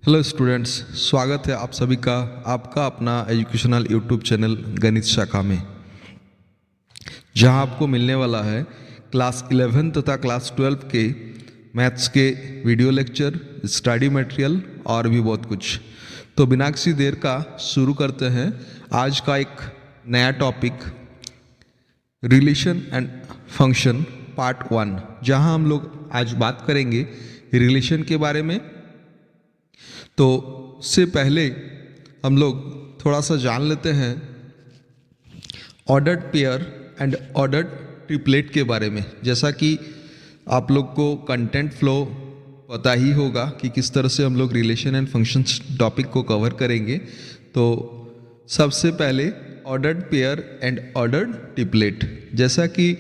Hello students, स्वागत है आप सभी का आपका अपना एजुकेशनल यूट्यूब चैनल गणित शाखा में, जहां आपको मिलने वाला है क्लास 11 तथा क्लास 12 के मैथ्स के वीडियो लेक्चर, स्टडी मटेरियल और भी बहुत कुछ। तो बिना किसी देर का शुरू करते हैं आज का एक नया topic, relation and function part 1, जहां हम लोग आज बात करेंगे रिलेशन के बारे में। तो उससे पहले हम लोग थोड़ा सा जान लेते हैं ordered pair and ordered triplet के बारे में। जैसा कि आप लोग को कंटेंट फ्लो पता ही होगा कि किस तरह से हम लोग रिलेशन एंड फंक्शंस टॉपिक को कवर करेंगे। तो सबसे पहले ordered pair and ordered triplet. जैसा कि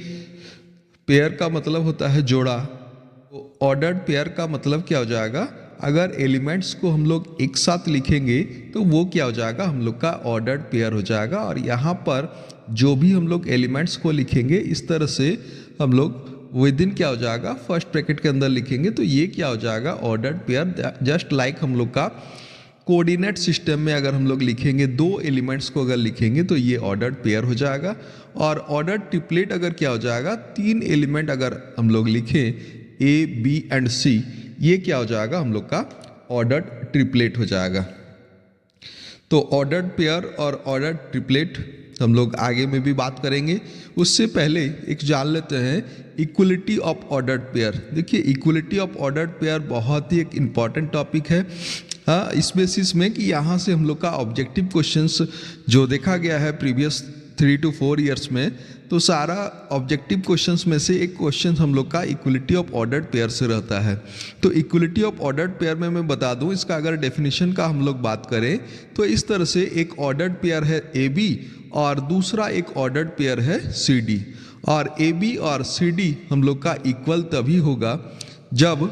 पेयर का मतलब होता है जोड़ा, तो ऑर्डर्ड पेयर का मतलब क्या हो जाएगा, अगर एलिमेंट्स को हम लोग एक साथ लिखेंगे तो वो क्या हो जाएगा, हम लोग का ऑर्डर्ड पेयर हो जाएगा। और यहाँ पर जो भी हम लोग एलिमेंट्स को लिखेंगे इस तरह से हम लोग विद इन क्या हो जाएगा, फर्स्ट ब्रैकेट के अंदर लिखेंगे तो ये क्या हो जाएगा, ऑर्डर्ड पेयर। जस्ट लाइक हम लोग का कोऑर्डिनेट सिस्टम में अगर हम लोग लिखेंगे, दो एलिमेंट्स को अगर लिखेंगे तो ये ऑर्डर्ड पेयर हो जाएगा। और ऑर्डर्ड ट्रिपलेट अगर क्या हो जाएगा, तीन एलिमेंट अगर हम लोग लिखें ए बी एंड सी, ये क्या हो जाएगा, हम लोग का ऑर्डर्ड ट्रिपलेट हो जाएगा। तो ऑर्डर्ड पेयर और ऑर्डर्ड ट्रिपलेट हम लोग आगे में भी बात करेंगे। उससे पहले एक जान लेते हैं इक्वलिटी ऑफ ऑर्डर्ड पेयर। देखिए, इक्वलिटी ऑफ ऑर्डर्ड पेयर बहुत ही एक इम्पॉर्टेंट टॉपिक है इस बेसिस में कि यहाँ से हम लोग का ऑब्जेक्टिव क्वेश्चंस जो देखा गया है प्रीवियस 3 to 4 ईयर्स में, तो सारा ऑब्जेक्टिव क्वेश्चंस में से एक क्वेश्चन हम लोग का इक्वलिटी ऑफ ऑर्डर्ड पेयर से रहता है। तो इक्वलिटी ऑफ ऑर्डर्ड पेयर में मैं बता दूं, इसका अगर डेफिनेशन का हम लोग बात करें तो इस तरह से एक ऑर्डर्ड पेयर है ए बी और दूसरा एक ऑर्डर्ड पेयर है सी डी। और ए बी और सी डी हम लोग का इक्वल तभी होगा जब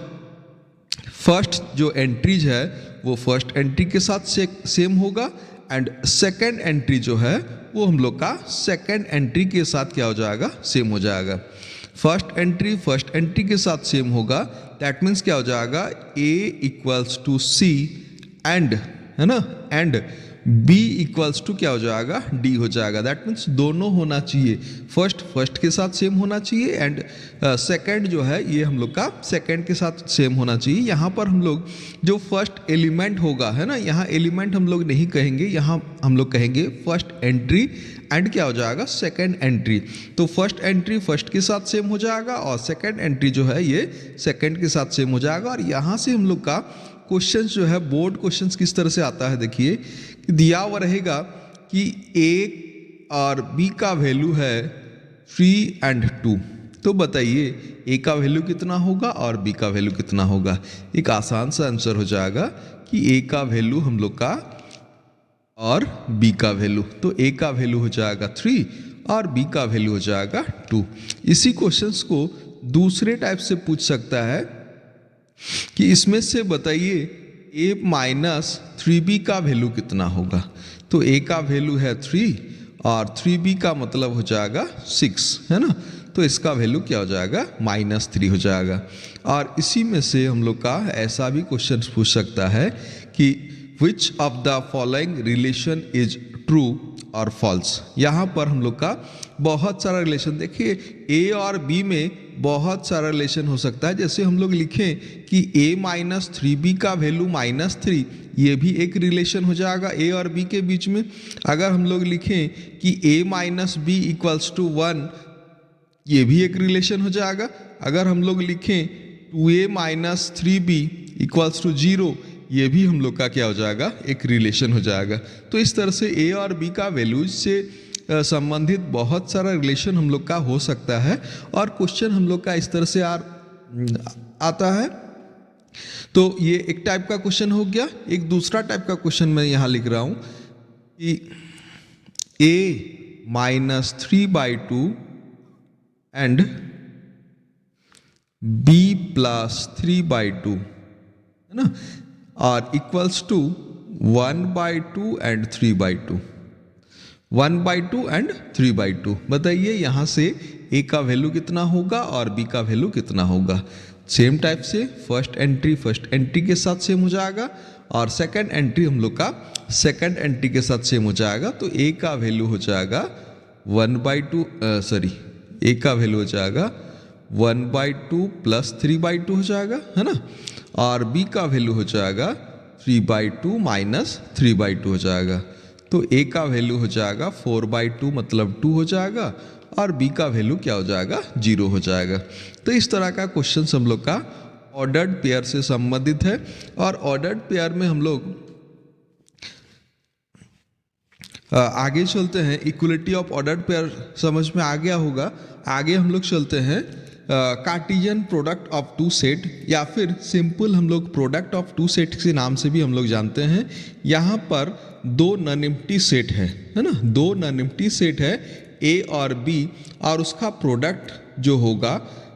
फर्स्ट जो एंट्रीज है वो फर्स्ट एंट्री के साथ सेम होगा एंड सेकेंड एंट्री जो है वो हम लोग का सेकेंड एंट्री के साथ क्या हो जाएगा, सेम हो जाएगा। फर्स्ट एंट्री के साथ सेम होगा, दैट मीन्स क्या हो जाएगा, ए इक्वल्स टू सी एंड, है ना, एंड बी इक्वल्स टू क्या हो जाएगा, डी हो जाएगा। दैट मीन्स दोनों होना चाहिए, फर्स्ट के साथ सेम होना चाहिए एंड सेकंड जो है ये हम लोग का सेकंड के साथ सेम होना चाहिए। यहाँ पर हम लोग जो फर्स्ट एलिमेंट होगा, है ना, यहाँ एलिमेंट हम लोग नहीं कहेंगे, यहाँ हम लोग कहेंगे फर्स्ट एंट्री एंड क्या हो जाएगा, सेकंड एंट्री। तो फर्स्ट एंट्री फर्स्ट के साथ सेम हो जाएगा और सेकंड एंट्री जो है ये सेकंड के साथ सेम हो जाएगा। और यहाँ से हम लोग का क्वेश्चन जो है, बोर्ड क्वेश्चन किस तरह से आता है, देखिए दिया हुआ रहेगा कि ए और बी का वैल्यू है 3 and 2। तो बताइए ए का वैल्यू कितना होगा और बी का वैल्यू कितना होगा। एक आसान सा आंसर हो जाएगा कि ए का वैल्यू हम लोग का और बी का वैल्यू, तो ए का वैल्यू हो जाएगा 3 और बी का वैल्यू हो जाएगा 2। इसी क्वेश्चंस को दूसरे टाइप से पूछ सकता है कि इसमें से बताइए a माइनस 3b का वैल्यू कितना होगा। तो a का वैल्यू है 3 और 3b का मतलब हो जाएगा 6, है ना, तो इसका वैल्यू क्या हो जाएगा, -3 हो जाएगा। और इसी में से हम लोग का ऐसा भी क्वेश्चन पूछ सकता है कि which of the following relation is true और फॉल्स। यहाँ पर हम लोग का बहुत सारा रिलेशन, देखिए ए और बी में बहुत सारा रिलेशन हो सकता है। जैसे हम लोग लिखें कि a माइनस 3b का वैल्यू -3, ये भी एक रिलेशन हो जाएगा ए और बी के बीच में। अगर हम लोग लिखें कि a minus B equals to 1, ये भी एक रिलेशन हो जाएगा। अगर हम लोग लिखें 2a minus 3b equals to 0, ये भी हम लोग का क्या हो जाएगा, एक रिलेशन हो जाएगा। तो इस तरह से ए और बी का वैल्यूज से संबंधित बहुत सारा रिलेशन हम लोग का हो सकता है और क्वेश्चन हम लोग का इस तरह से आता है। तो ये एक टाइप का क्वेश्चन हो गया। एक दूसरा टाइप का क्वेश्चन मैं यहाँ लिख रहा हूँ कि a minus 3/2 and b plus 3/2, है ना, और इक्वल्स टू 1/2 एंड 3/2, 1/2 एंड 3/2। बताइए यहाँ से a का वैल्यू कितना होगा और b का वैल्यू कितना होगा। सेम टाइप से फर्स्ट एंट्री के साथ सेम हो जाएगा और सेकंड एंट्री हम लोग का सेकंड एंट्री के साथ सेम हो जाएगा। तो ए का वैल्यू हो जाएगा 1/2 ए का वैल्यू हो जाएगा 1/2 प्लस 3/2 हो जाएगा, है ना। और बी का वैल्यू हो जाएगा 3/2 माइनस 3/2 हो जाएगा। तो ए का वैल्यू हो जाएगा 4/2 मतलब 2 हो जाएगा और बी का वैल्यू क्या हो जाएगा 0 हो जाएगा। तो इस तरह का क्वेश्चन हम लोग का ऑर्डर्ड पेयर से संबंधित है। और ऑर्डर्ड पेयर में हम लोग आगे चलते हैं। इक्वलिटी ऑफ ऑर्डर्ड पेयर समझ में आ गया होगा। आगे हम लोग चलते हैं Cartesian product of two set, या फिर सिंपल हम लोग प्रोडक्ट ऑफ टू सेट के नाम से भी हम लोग जानते हैं। यहाँ पर दो नॉन एम्प्टी सेट है ना, दो नॉन एम्प्टी सेट है ए और बी, और उसका प्रोडक्ट जो होगा,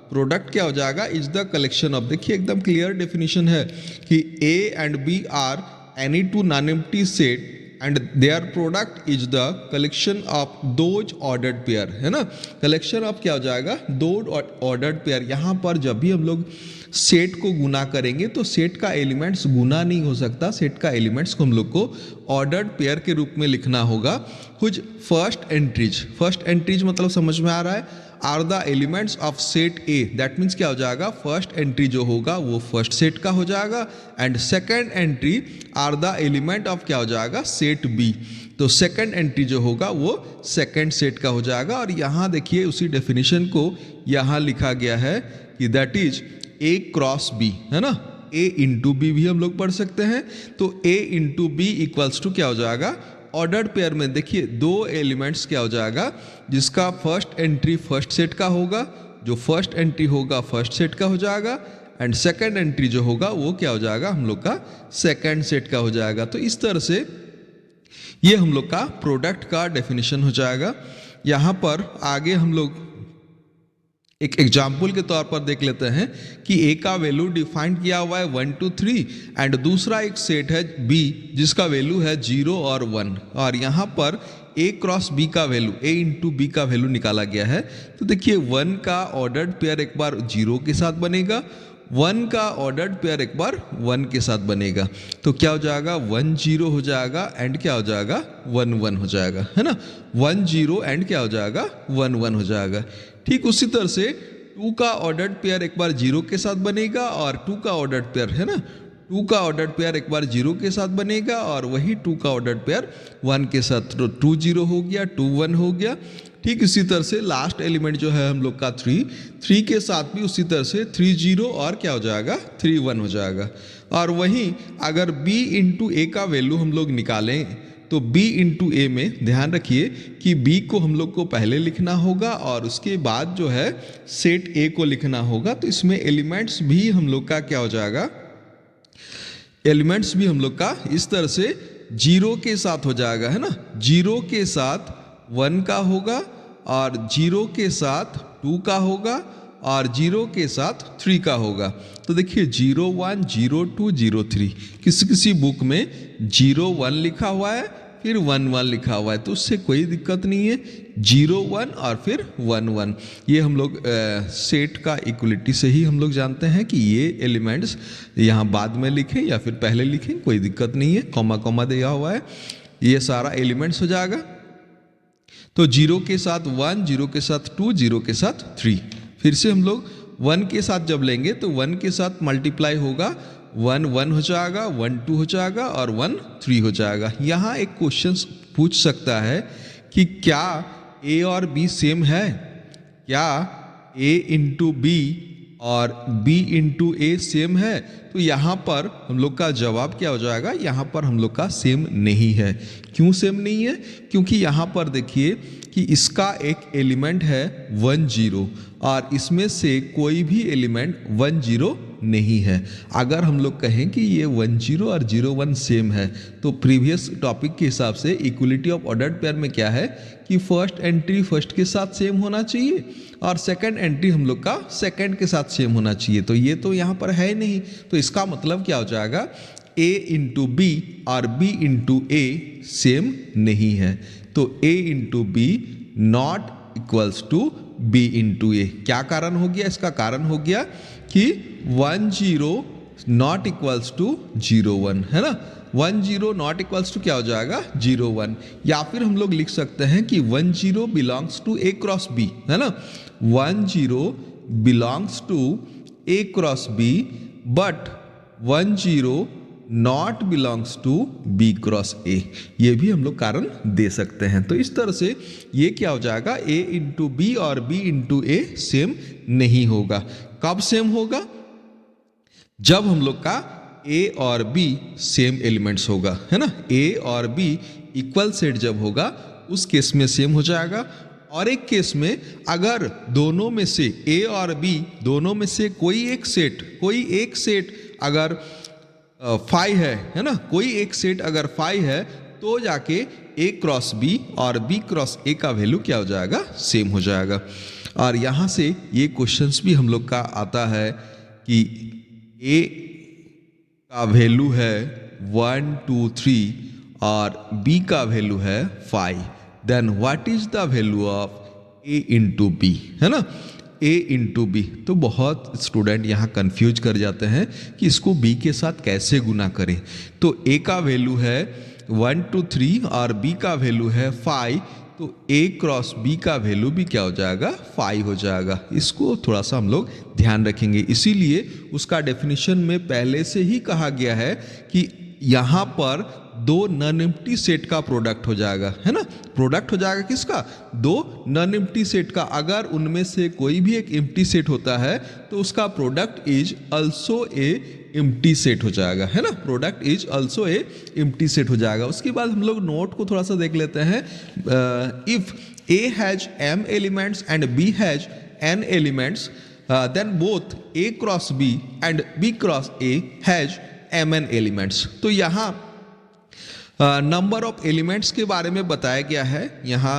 प्रोडक्ट क्या हो जाएगा, इज द कलेक्शन ऑफ, देखिए एकदम क्लियर डेफिनेशन है कि A and B are any two non empty set and their product is the collection of those ordered pair, है ना। कलेक्शन ऑफ क्या हो जाएगा, दो ऑर्डर्ड पेयर। यहाँ पर जब भी हम लोग सेट को गुना करेंगे तो सेट का एलिमेंट्स गुना नहीं हो सकता, सेट का एलिमेंट्स को हम लोग को ऑर्डर्ड पेयर के रूप में लिखना होगा। कुछ फर्स्ट एंट्रीज मतलब समझ में आ रहा है, are the elements of set A, that means क्या हो जाएगा, फर्स्ट एंट्री जो होगा वो फर्स्ट सेट का हो जाएगा and second entry are the element of क्या हो जाएगा, सेट बी। तो सेकंड एंट्री जो होगा वो सेकंड सेट का हो जाएगा। और यहाँ देखिए उसी डेफिनेशन को यहाँ लिखा गया है कि that is A cross B, है ना। ए इंटू बी भी हम लोग पढ़ सकते हैं। तो ए इंटू बी इक्वल्स टू क्या हो जाएगा, ऑर्डर्ड पेयर में देखिए दो एलिमेंट्स क्या हो जाएगा, जिसका फर्स्ट एंट्री फर्स्ट सेट का होगा, जो फर्स्ट एंट्री होगा फर्स्ट सेट का हो जाएगा एंड सेकंड एंट्री जो होगा वो क्या हो जाएगा, हम लोग का सेकंड सेट का हो जाएगा। तो इस तरह से ये हम लोग का प्रोडक्ट का डेफिनेशन हो जाएगा। यहाँ पर आगे हम लोग एक एग्जाम्पल के तौर पर देख लेते हैं कि ए का वैल्यू डिफाइन किया हुआ है 1 2 3 एंड दूसरा एक सेट है बी जिसका वैल्यू है 0 और 1, और यहाँ पर ए क्रॉस बी का वैल्यू, ए इंटू बी का वैल्यू निकाला गया है। तो देखिए 1 का ऑर्डर्ड पेयर एक बार 0 के साथ बनेगा, 1 का ऑर्डर्ड पेयर एक बार 1 के साथ बनेगा। तो क्या हो जाएगा, 1 0 हो जाएगा एंड क्या हो जाएगा, 1 1 हो जाएगा, है ना। 1 0 एंड क्या हो जाएगा, 1 1 हो जाएगा। ठीक उसी तरह से 2 का ऑर्डर्ड पेयर एक बार 0 के साथ बनेगा और 2 का ऑर्डर्ड पेयर, है ना, 2 का ऑर्डर्ड पेयर एक बार 0 के साथ बनेगा और वही 2 का ऑर्डर्ड पेयर 1 के साथ। तो 2 0 हो गया, 2 1 हो गया। ठीक इसी तरह से लास्ट एलिमेंट जो है हम लोग का 3 के साथ भी उसी तरह से 3 0 और क्या हो जाएगा, 3 1 हो जाएगा। और वहीं अगर b इंटू ए का वैल्यू हम लोग निकालें तो b इंटू ए में ध्यान रखिए कि b को हम लोग को पहले लिखना होगा और उसके बाद जो है सेट a को लिखना होगा। तो इसमें एलिमेंट्स भी हम लोग का क्या हो जाएगा, एलिमेंट्स भी हम लोग का इस तरह से 0 के साथ हो जाएगा, है ना। 0 के साथ 1 का होगा और 0 के साथ 2 का होगा और 0 के साथ 3 का होगा। तो देखिए 0 1 0 2 0 3, किसी बुक में 0 1 लिखा हुआ है फिर 1 1 लिखा हुआ है, तो उससे कोई दिक्कत नहीं है। 0 1 और फिर 1 1, ये हम लोग सेट का इक्वलिटी से ही हम लोग जानते हैं कि ये एलिमेंट्स यहाँ बाद में लिखें या फिर पहले लिखें, कोई दिक्कत नहीं है। कॉमा कॉमा दिया हुआ है, ये सारा एलिमेंट्स हो जाएगा। तो 0 के साथ 1, 0 के साथ 2, 0 के साथ 3। फिर से हम लोग 1 के साथ जब लेंगे तो 1 के साथ मल्टीप्लाई होगा, 1 1 हो जाएगा, 1 2 हो जाएगा और 1 3 हो जाएगा। यहाँ एक क्वेश्चन पूछ सकता है कि क्या ए और बी सेम है, क्या ए इंटू बी और b इंटू ए सेम है। तो यहाँ पर हम लोग का जवाब क्या हो जाएगा, यहाँ पर हम लोग का सेम नहीं है। क्यों सेम नहीं है, क्योंकि यहाँ पर देखिए कि इसका एक एलिमेंट है 1 0 और इसमें से कोई भी एलिमेंट 1 0 नहीं है। अगर हम लोग कहें कि ये 1 0 और 0 1 सेम है तो प्रीवियस टॉपिक के हिसाब से इक्वलिटी ऑफ ऑर्डर्ड पेयर में क्या है कि फर्स्ट एंट्री फर्स्ट के साथ सेम होना चाहिए और सेकंड एंट्री हम लोग का सेकंड के साथ सेम होना चाहिए। तो ये तो यहाँ पर है नहीं, तो इसका मतलब क्या हो जाएगा, a इंटू बी और b इंटू ए सेम नहीं है। तो a into B not equals to B into A. क्या कारण हो गया? इसका कारण हो गया कि 1 0 नॉट इक्वल्स टू 0 1, है ना। 1 0 नॉट इक्वल्स टू क्या हो जाएगा? 0 1। या फिर हम लोग लिख सकते हैं कि 1 0 belongs to A cross B, है ना। 1 0 belongs to A cross B but 1 0 not belongs to B cross A. ये भी हम लोग कारण दे सकते हैं। तो इस तरह से ये क्या हो जाएगा? ए इंटू बी और बी इंटू ए सेम नहीं होगा। कब सेम होगा? जब हम लोग का ए और बी सेम एलिमेंट्स होगा, है ना। ए और बी इक्वल सेट जब होगा उस केस में सेम हो जाएगा। और एक केस में अगर दोनों में से ए और बी दोनों में से कोई एक सेट अगर 5 है ना, कोई एक सेट अगर 5 है तो जाके ए क्रॉस बी और बी क्रॉस ए का वैल्यू क्या हो जाएगा? सेम हो जाएगा। और यहाँ से ये क्वेश्चंस भी हम लोग का आता है कि ए का वैल्यू है 1 2 3 और बी का वैल्यू है 5, then what is the value of A into B, है ना। A into B. तो बहुत स्टूडेंट यहाँ कंफ्यूज कर जाते हैं कि इसको बी के साथ कैसे गुना करें। तो ए का वैल्यू है 1 2 3 और बी का वैल्यू है 5, तो ए क्रॉस बी का वैल्यू भी क्या हो जाएगा? 5 हो जाएगा। इसको थोड़ा सा हम लोग ध्यान रखेंगे। इसीलिए उसका डेफिनेशन में पहले से ही कहा गया है कि यहाँ पर दो नॉन एम्प्टी सेट का प्रोडक्ट हो जाएगा, है ना। प्रोडक्ट हो जाएगा किसका? दो नॉन एम्प्टी सेट का। अगर उनमें से कोई भी एक एम्प्टी सेट होता है तो उसका product is also a empty set हो जाएगा, है ना। Product is also a empty set हो जाएगा। उसके बाद हम लोग नोट को थोड़ा सा देख लेते हैं। If A has m elements and b has n elements then both a cross b and b cross a has mn elements. तो यहाँ नंबर ऑफ एलिमेंट्स के बारे में बताया गया है। यहाँ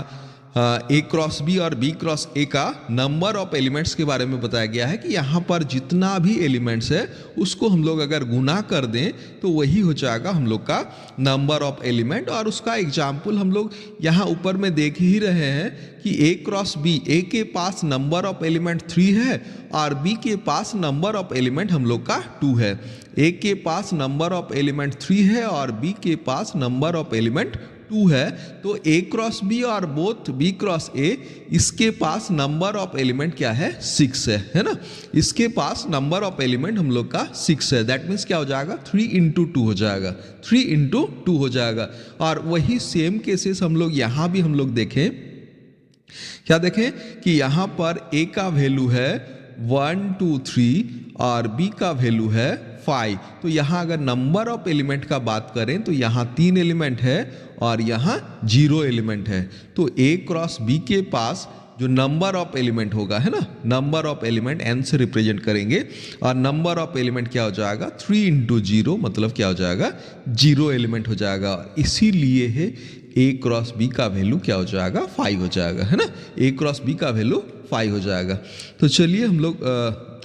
ए क्रॉस बी और बी क्रॉस ए का नंबर ऑफ एलिमेंट्स के बारे में बताया गया है कि यहाँ पर जितना भी एलिमेंट्स है उसको हम लोग अगर गुना कर दें तो वही हो जाएगा हम लोग का नंबर ऑफ एलिमेंट। और उसका एग्जाम्पल हम लोग यहाँ ऊपर में देख ही रहे हैं कि ए क्रॉस बी, ए के पास नंबर ऑफ एलिमेंट 3 है और बी के पास नंबर ऑफ एलिमेंट हम लोग का 2 है। ए के पास नंबर ऑफ एलिमेंट 3 है और बी के पास नंबर ऑफ एलिमेंट 2 है। तो ए क्रॉस बी और बोथ बी क्रॉस ए, इसके पास नंबर ऑफ एलिमेंट क्या है? 6 है ना। इसके पास नंबर ऑफ एलिमेंट हम लोग का 6 है। दैट मीन्स क्या हो जाएगा? 3 इंटू 2 हो जाएगा, 3 इंटू 2 हो जाएगा। और वही सेम केसेस हम लोग यहाँ भी हम लोग देखें। क्या देखें कि यहाँ पर ए का वैल्यू है 1 2 3 और बी का वैल्यू है 5। तो यहाँ अगर नंबर ऑफ एलिमेंट का बात करें तो यहाँ 3 एलिमेंट है और यहाँ 0 एलिमेंट है। तो ए क्रॉस बी के पास जो नंबर ऑफ एलिमेंट होगा, है ना, नंबर ऑफ एलिमेंट n से रिप्रेजेंट करेंगे और नंबर ऑफ एलिमेंट क्या हो जाएगा? 3 इंटू 0 मतलब क्या हो जाएगा? 0 एलिमेंट हो जाएगा। इसीलिए है ए क्रॉस बी का वैल्यू क्या हो जाएगा? 5 हो जाएगा, है ना। ए क्रॉस बी का वैल्यू 5 हो जाएगा। तो चलिए हम लोग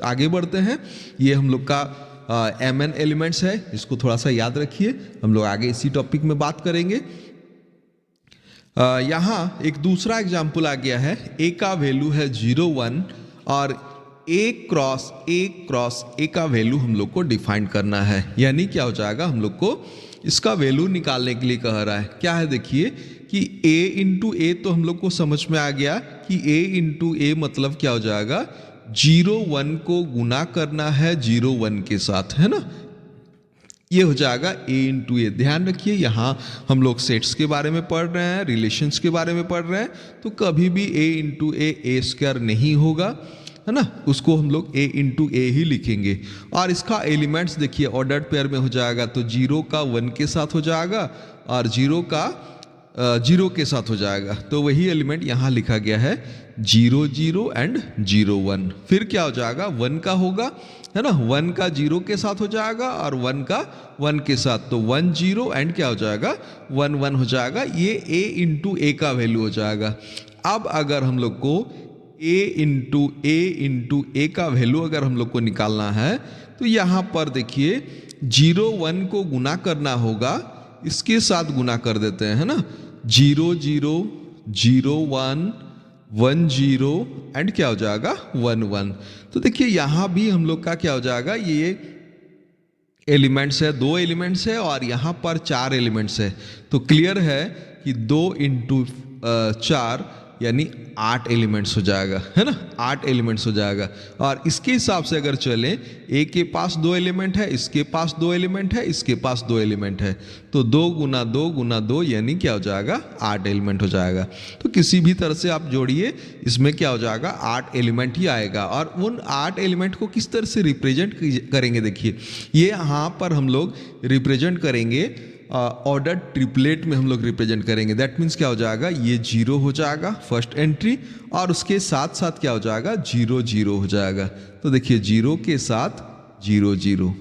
आगे बढ़ते हैं। ये हम लोग का mn एलिमेंट्स है, इसको थोड़ा सा याद रखिए। हम लोग आगे इसी टॉपिक में बात करेंगे। यहाँ एक दूसरा एग्जाम्पल आ गया है। ए का वैल्यू है 0 1 और ए क्रॉस ए का वैल्यू हम लोग को डिफाइन करना है। यानी क्या हो जाएगा? हम लोग को इसका वैल्यू निकालने के लिए कह रहा है। क्या है देखिए कि a इंटू ए तो हम लोग को समझ में आ गया कि a इंटू ए मतलब क्या हो जाएगा? 0 1 को गुना करना है 0 1 के साथ, है ना। ये हो जाएगा a इंटू ए। ध्यान रखिए यहाँ हम लोग सेट्स के बारे में पढ़ रहे हैं, रिलेशंस के बारे में पढ़ रहे हैं, तो कभी भी a इंटू ए स्क्वायर नहीं होगा, है ना। उसको हम लोग a इंटू ए ही लिखेंगे। और इसका एलिमेंट्स देखिए ऑर्डर्ड पेयर में हो जाएगा। तो 0 का 1 के साथ हो जाएगा और 0 का 0 के साथ हो जाएगा। तो वही एलिमेंट यहाँ लिखा गया है 0 0 एंड 0 1। फिर क्या हो जाएगा? 1 का होगा, है ना। 1 का 0 के साथ हो जाएगा और 1 का 1 के साथ। तो 1 0 एंड क्या हो जाएगा? 1 1 हो जाएगा। ये a इंटू ए का वैल्यू हो जाएगा। अब अगर हम लोग को a इंटू ए का वैल्यू अगर हम लोग को निकालना है तो यहाँ पर देखिए 0 1 को गुना करना होगा, इसके साथ गुना कर देते हैं, है ना। 0 0 0 1 10 एंड क्या हो जाएगा 11। तो देखिए यहाँ भी हम लोग का क्या हो जाएगा, ये एलिमेंट्स है, 2 एलिमेंट्स है और यहाँ पर 4 एलिमेंट्स है। तो क्लियर है कि 2 इंटू 4 यानी 8 एलिमेंट्स हो जाएगा, है ना, 8 एलिमेंट्स हो जाएगा। और इसके हिसाब से अगर चलें, ए के पास 2 एलिमेंट है, इसके पास 2 एलिमेंट है, इसके पास 2 एलिमेंट है, तो 2 गुना 2 गुना 2 यानी क्या हो जाएगा 8 एलिमेंट हो जाएगा। तो किसी भी तरह से आप जोड़िए, इसमें क्या हो जाएगा 8 एलिमेंट ही आएगा। और उन 8 एलिमेंट को किस तरह से रिप्रेजेंट करेंगे, देखिए ये यहाँ पर हम लोग रिप्रेजेंट करेंगे ऑर्डर ट्रिपलेट में हम लोग रिप्रेजेंट करेंगे। दैट मीन्स क्या हो जाएगा, ये 0 हो जाएगा फर्स्ट एंट्री, और उसके साथ साथ क्या हो जाएगा 0 0 हो जाएगा। तो देखिए 0 के साथ 0 0,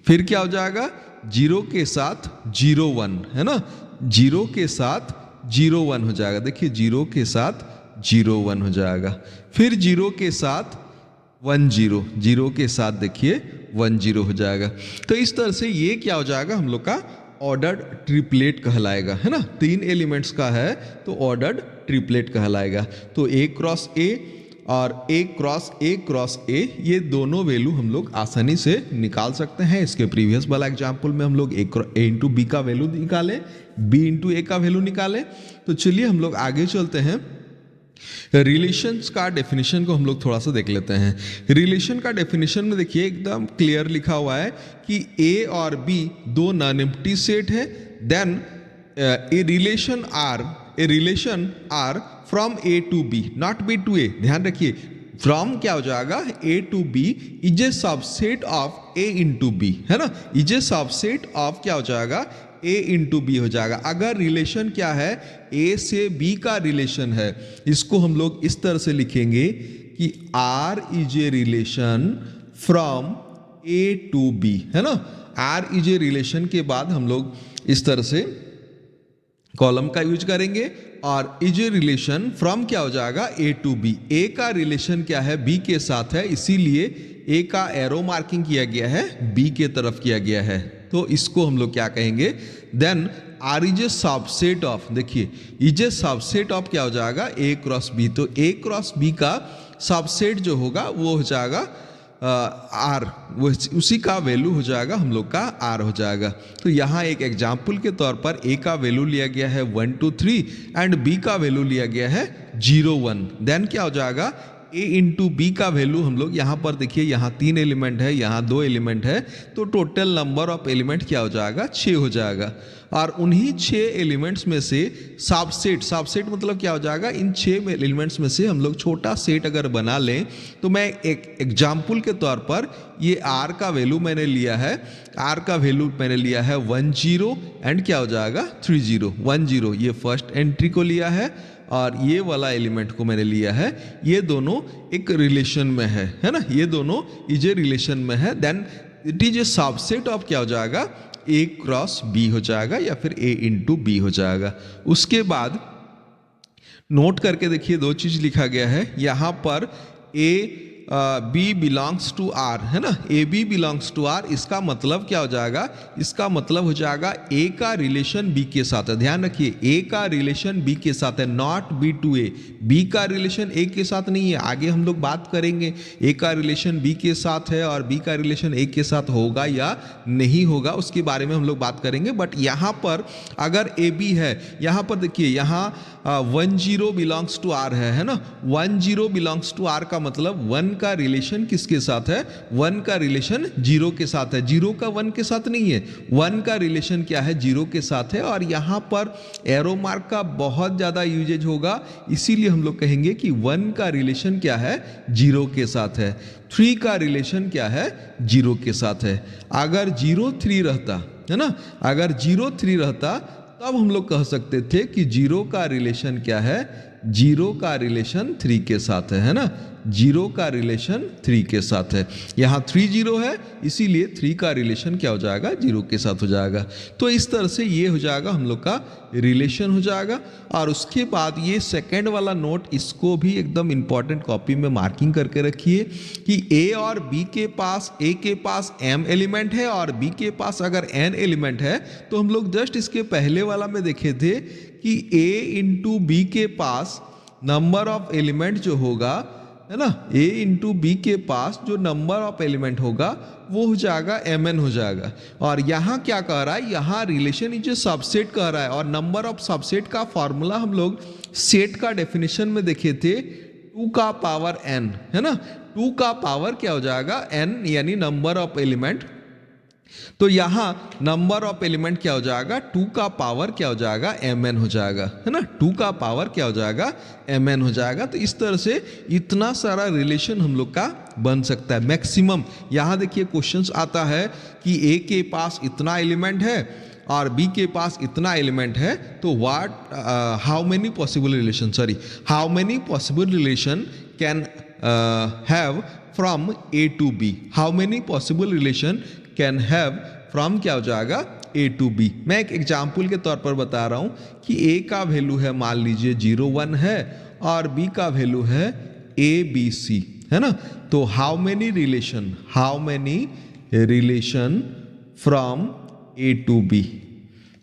फिर क्या हो जाएगा 0 के साथ 0 1, है ना, 0 के साथ 0 1 हो जाएगा। देखिए 0 के साथ 0 1 हो जाएगा, फिर 0 के साथ 1 0, 0 के साथ देखिए 1 0 हो जाएगा। तो इस तरह से ये क्या हो जाएगा हम लोग का ऑर्डर्ड ट्रिपलेट कहलाएगा, है ना, 3 एलिमेंट्स का है तो ऑर्डर्ड ट्रिपलेट कहलाएगा। तो A क्रॉस A और A cross A cross A, ये दोनों वैल्यू हम लोग आसानी से निकाल सकते हैं। इसके प्रीवियस वाला एग्जाम्पल में हम लोग A इंटू बी का वैल्यू निकालें, B इंटू A का वैल्यू निकालें। तो चलिए हम लोग आगे चलते हैं, रिलेशंस का डेफिनेशन को हम लोग थोड़ा सा देख लेते हैं। रिलेशन का डेफिनेशन में देखिए एकदम क्लियर लिखा हुआ है कि ए और बी 2 नॉन एम्प्टी सेट है। Then a relation R from A to B, not B to A. ध्यान रखिए, फ्रॉम क्या हो जाएगा A to B is a subset of A into B, है ना, इज ए सबसेट ऑफ क्या हो जाएगा ए इंटू बी हो जाएगा। अगर रिलेशन क्या है ए से बी का रिलेशन है, इसको हम लोग इस तरह से लिखेंगे कि R is a relation from A to B, है ना। आर इज ए रिलेशन के बाद हम लोग इस तरह से कॉलम का यूज करेंगे, और इज ए रिलेशन फ्रॉम क्या हो जाएगा ए टू बी। ए का रिलेशन क्या है बी के साथ है, इसीलिए ए का एरो मार्किंग किया गया है बी के तरफ किया गया है। तो इसको हम लोग क्या कहेंगे, then R is a subset of, देखिए इज ए सबसेट ऑफ क्या हो जाएगा ए क्रॉस बी। तो ए क्रॉस बी का सबसेट जो होगा वो हो जाएगा आर, वो उसी का वैल्यू हो जाएगा हम लोग का आर हो जाएगा। तो यहाँ एक एग्जाम्पल के तौर पर ए का वैल्यू लिया गया है 1 2 3 एंड बी का वैल्यू लिया गया है 0 1। देन क्या हो जाएगा ए इंटू बी का वैल्यू हम लोग यहाँ पर देखिए, यहाँ 3 एलिमेंट है, यहाँ 2 एलिमेंट है, तो टोटल नंबर ऑफ एलिमेंट क्या हो जाएगा 6 हो जाएगा। और उन्हीं 6 एलिमेंट्स में से सबसेट मतलब क्या हो जाएगा, इन 6 एलिमेंट्स में से हम लोग छोटा सेट अगर बना लें, तो मैं एक एग्जाम्पल के तौर पर ये आर का वैल्यू मैंने लिया है, आर का वैल्यू मैंने लिया है 1 0 एंड क्या हो जाएगा 3 0 1 0, ये फर्स्ट एंट्री को लिया है और ये वाला एलिमेंट को मैंने लिया है। ये दोनों एक रिलेशन में है ना, ये दोनों इज ए रिलेशन में है। Then it is a subset of क्या हो जाएगा ए क्रॉस बी हो जाएगा, या फिर ए इंटू बी हो जाएगा। उसके बाद नोट करके देखिए 2 चीज लिखा गया है यहाँ पर, A B belongs to R, है ना, A B belongs to R. इसका मतलब क्या हो जाएगा, इसका मतलब हो जाएगा ए का रिलेशन बी के साथ है। ध्यान रखिए ए का रिलेशन बी के साथ है, नॉट बी टू ए। बी का रिलेशन ए के साथ नहीं है, आगे हम लोग बात करेंगे ए का रिलेशन बी के साथ है और बी का रिलेशन ए के साथ होगा या नहीं होगा, उसके बारे में हम लोग बात करेंगे। बट यहाँ पर अगर ए बी है, यहाँ पर देखिए यहाँ 1 0 बिलोंग्स टू आर है ना, 1 0 बिलोंग्स टू आर का मतलब 1 का रिलेशन किसके साथ है, 1 का रिलेशन 0 के साथ है, 0 का 1 के साथ नहीं है, 1 का रिलेशन क्या है 0 के साथ है। और यहाँ पर एरो मार्क का बहुत ज़्यादा यूजेज होगा, इसीलिए हम लोग कहेंगे कि 1 का रिलेशन क्या है 0 के साथ है, 3 का रिलेशन क्या है 0 के साथ है। अगर 0 3 रहता है ना, अगर 0 3 रहता तब हम लोग कह सकते थे कि 0 का रिलेशन क्या है, 0 का रिलेशन 3 के साथ है ना, 0 का रिलेशन 3 के साथ है। यहाँ 3 0 है, इसीलिए 3 का रिलेशन क्या हो जाएगा 0 के साथ हो जाएगा। तो इस तरह से ये हो जाएगा हम लोग का रिलेशन हो जाएगा। और उसके बाद ये सेकेंड वाला नोट, इसको भी एकदम इंपॉर्टेंट कॉपी में मार्किंग करके रखिए कि ए और बी के पास, ए के पास m एलिमेंट है और बी के पास अगर n एलिमेंट है, तो हम लोग जस्ट इसके पहले वाला में देखे थे कि a इंटू बी के पास नंबर ऑफ एलिमेंट जो होगा, है ना, a इंटू बी के पास जो नंबर ऑफ एलिमेंट होगा वो हो जाएगा mn हो जाएगा। और यहाँ क्या कह रहा है, यहाँ रिलेशन इज ए सबसेट कह रहा है, और नंबर ऑफ सबसेट का फॉर्मूला हम लोग सेट का डेफिनेशन में देखे थे 2 का पावर n, है ना। 2 का पावर क्या हो जाएगा, n, यानी नंबर ऑफ एलिमेंट। तो यहाँ नंबर ऑफ एलिमेंट क्या हो जाएगा, 2 का पावर क्या हो जाएगा, mn हो जाएगा, है ना। 2 का पावर क्या हो जाएगा, mn हो जाएगा। तो इस तरह से इतना सारा रिलेशन हम लोग का बन सकता है मैक्सिमम। यहाँ देखिए क्वेश्चंस आता है कि a के पास इतना एलिमेंट है और b के पास इतना एलिमेंट है, तो how many possible relation can have from a to b, how many possible relation can have from क्या हो जाएगा, a टू b। मैं एक एग्जाम्पल के तौर पर बता रहा हूँ कि a का वैल्यू है मान लीजिए 0 1 है और b का वैल्यू है a b c, है ना। तो how many relation from a to b,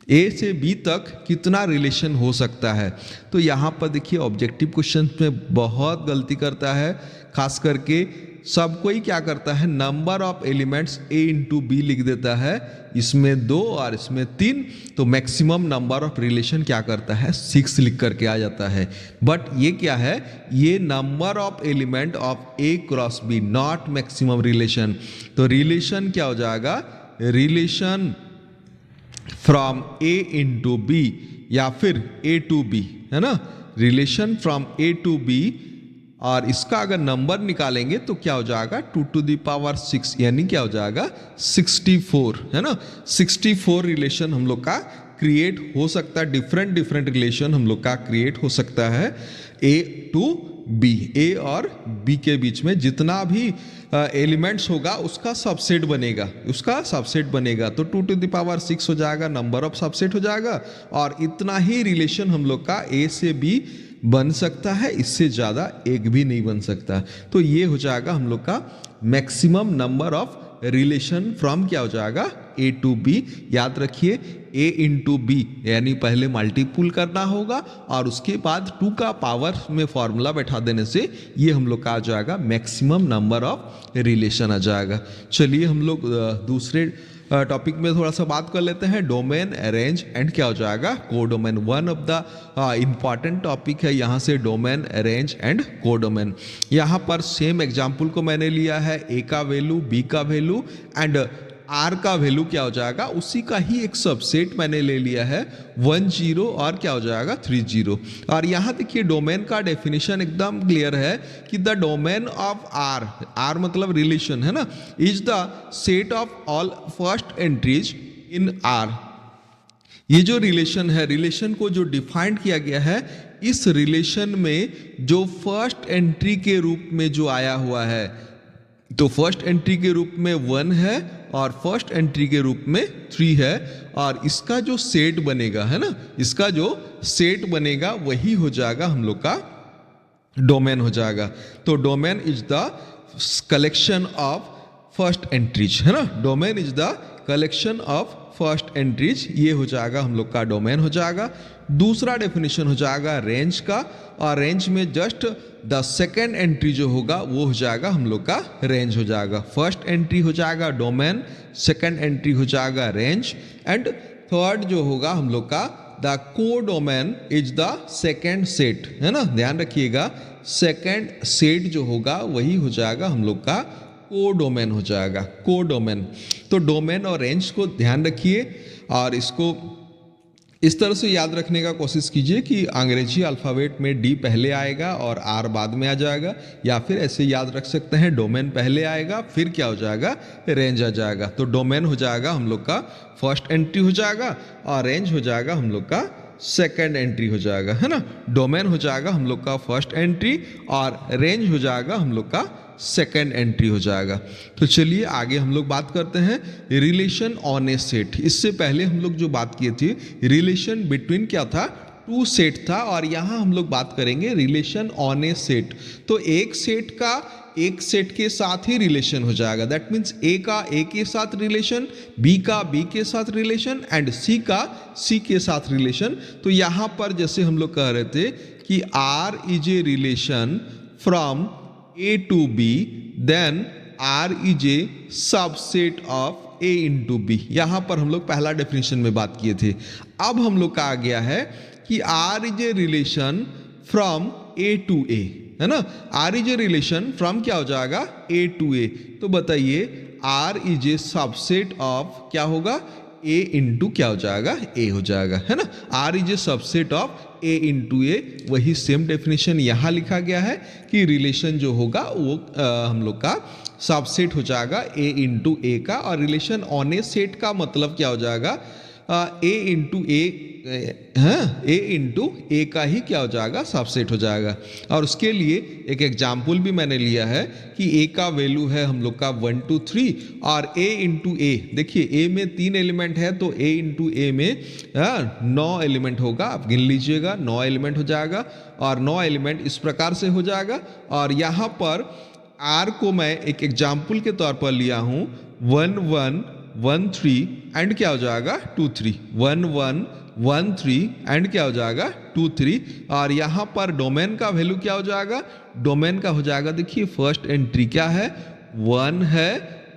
a से b तक कितना रिलेशन हो सकता है। तो यहाँ पर देखिए ऑब्जेक्टिव क्वेश्चन में बहुत गलती करता है, खास करके सब कोई क्या करता है, number of elements a into B लिख देता है, इसमें 2 और इसमें 3, तो मैक्सिमम नंबर ऑफ रिलेशन क्या करता है, 6 लिख करके आ जाता है। बट ये क्या है, ये number of element of a cross b, not maximum relation. तो रिलेशन क्या हो जाएगा, relation from a into B या फिर a टू b, है ना, relation from a to b। और इसका अगर नंबर निकालेंगे तो क्या हो जाएगा, 2 टू द पावर 6, यानी क्या हो जाएगा 64, है ना। 64 रिलेशन हम लोग का क्रिएट हो सकता है, डिफरेंट रिलेशन हम लोग का क्रिएट हो सकता है a टू b, a और b के बीच में जितना भी एलिमेंट्स होगा उसका सबसेट बनेगा, तो 2 टू द पावर 6 हो जाएगा, नंबर ऑफ सबसेट हो जाएगा। और इतना ही रिलेशन हम लोग का a से b बन सकता है, इससे ज़्यादा एक भी नहीं बन सकता। तो ये हो जाएगा हम लोग का maximum number of relation from क्या हो जाएगा, a टू b। याद रखिए a इंटू बी, यानी पहले मल्टीपुल करना होगा और उसके बाद 2 का पावर में फॉर्मूला बैठा देने से ये हम लोग का आ जाएगा मैक्सिमम नंबर ऑफ रिलेशन आ जाएगा। चलिए हम लोग दूसरे टॉपिक में थोड़ा सा बात कर लेते हैं, डोमेन, रेंज एंड क्या हो जाएगा, codomain. One of the important topic है यहाँ से डोमेन, रेंज एंड कोडोमेन। यहाँ पर सेम एग्जांपल को मैंने लिया है, a का वैल्यू, b का वैल्यू एंड r का वैल्यू क्या हो जाएगा, उसी का ही एक सबसेट मैंने ले लिया है 1 0 और क्या हो जाएगा 3 0। और यहाँ देखिए डोमेन का डेफिनेशन एकदम क्लियर है कि द डोमेन ऑफ r मतलब रिलेशन, है ना, is the set of all first entries in r। ये जो रिलेशन है, रिलेशन को जो डिफाइंड किया गया है, इस रिलेशन में जो फर्स्ट एंट्री के रूप में जो आया हुआ है, तो फर्स्ट एंट्री के रूप में 1 है और फर्स्ट एंट्री के रूप में 3 है, और इसका जो सेट बनेगा, है ना, इसका जो सेट बनेगा वही हो जाएगा हम लोग का डोमेन हो जाएगा। तो domain is the collection of first entries, है ना, domain is the collection of first entries, ये हो जाएगा हम लोग का डोमेन हो जाएगा। दूसरा डेफिनेशन हो जाएगा रेंज का, और रेंज में जस्ट द सेकेंड एंट्री जो होगा वो हो जाएगा हम लोग का रेंज हो जाएगा। फर्स्ट एंट्री हो जाएगा डोमेन, सेकेंड एंट्री हो जाएगा रेंज, एंड थर्ड जो होगा हम लोग का the codomain is the second set, है ना, ध्यान रखिएगा, सेकेंड सेट जो होगा वही हो जाएगा हम लोग का कोडोमेन हो जाएगा, कोडोमेन। तो डोमेन और रेंज को ध्यान रखिए और इसको इस तरह से याद रखने का कोशिश कीजिए कि अंग्रेजी अल्फ़ाबेट में डी पहले आएगा और आर बाद में आ जाएगा, या फिर ऐसे याद रख सकते हैं डोमेन पहले आएगा फिर क्या हो जाएगा, रेंज आ जाएगा। तो डोमेन हो जाएगा हम लोग का फर्स्ट एंट्री हो जाएगा और रेंज हो जाएगा हम लोग का सेकेंड एंट्री हो जाएगा, है ना। डोमेन हो जाएगा हम लोग का फर्स्ट एंट्री और रेंज हो जाएगा हम लोग का सेकेंड एंट्री हो जाएगा। तो चलिए आगे हम लोग बात करते हैं रिलेशन ऑन ए सेट। इससे पहले हम लोग जो बात किए थे रिलेशन बिटवीन क्या था, 2 सेट था, और यहाँ हम लोग बात करेंगे रिलेशन ऑन ए सेट। तो एक सेट का एक सेट के साथ ही रिलेशन हो जाएगा, दैट मीन्स ए का ए के साथ रिलेशन, बी का बी के साथ रिलेशन एंड सी का सी के साथ रिलेशन। तो यहाँ पर जैसे हम लोग कह रहे थे कि R is a relation from A to B, then R is a subset of A into B। यहाँ पर हम लोग पहला डेफिनेशन में बात किए थे। अब हम लोग का आ गया है कि R is a relation from A to A, है ना। R is a relation from क्या हो जाएगा, A टू A। तो बताइए R is a subset of क्या होगा, A इंटू क्या हो जाएगा, A हो जाएगा, है ना। R is a subset of A into A। वही सेम डेफिनेशन यहाँ लिखा गया है कि रिलेशन जो होगा वो हम लोग का सबसेट हो जाएगा A इंटू A का, और रिलेशन ऑन ए सेट का मतलब क्या हो जाएगा, A इंटू A, हाँ, A इंटू A का ही क्या हो जाएगा, सबसेट हो जाएगा। और उसके लिए एक एग्जाम्पल भी मैंने लिया है कि A का वैल्यू है हम लोग का 1 2 3, और A इंटू A, देखिए A में 3 एलिमेंट है तो A इंटू A में 9 एलिमेंट होगा। आप गिन लीजिएगा, 9 एलिमेंट हो जाएगा, और 9 एलिमेंट इस प्रकार से हो जाएगा। और यहाँ पर R को मैं एक एग्जाम्पल के तौर पर लिया हूँ 1 1 1 3 एंड क्या हो जाएगा 2 3, 1 1 1 3 एंड क्या हो जाएगा 2 3। और यहाँ पर डोमेन का वैल्यू क्या हो जाएगा, डोमेन का हो जाएगा, देखिए फर्स्ट एंट्री क्या है, 1 है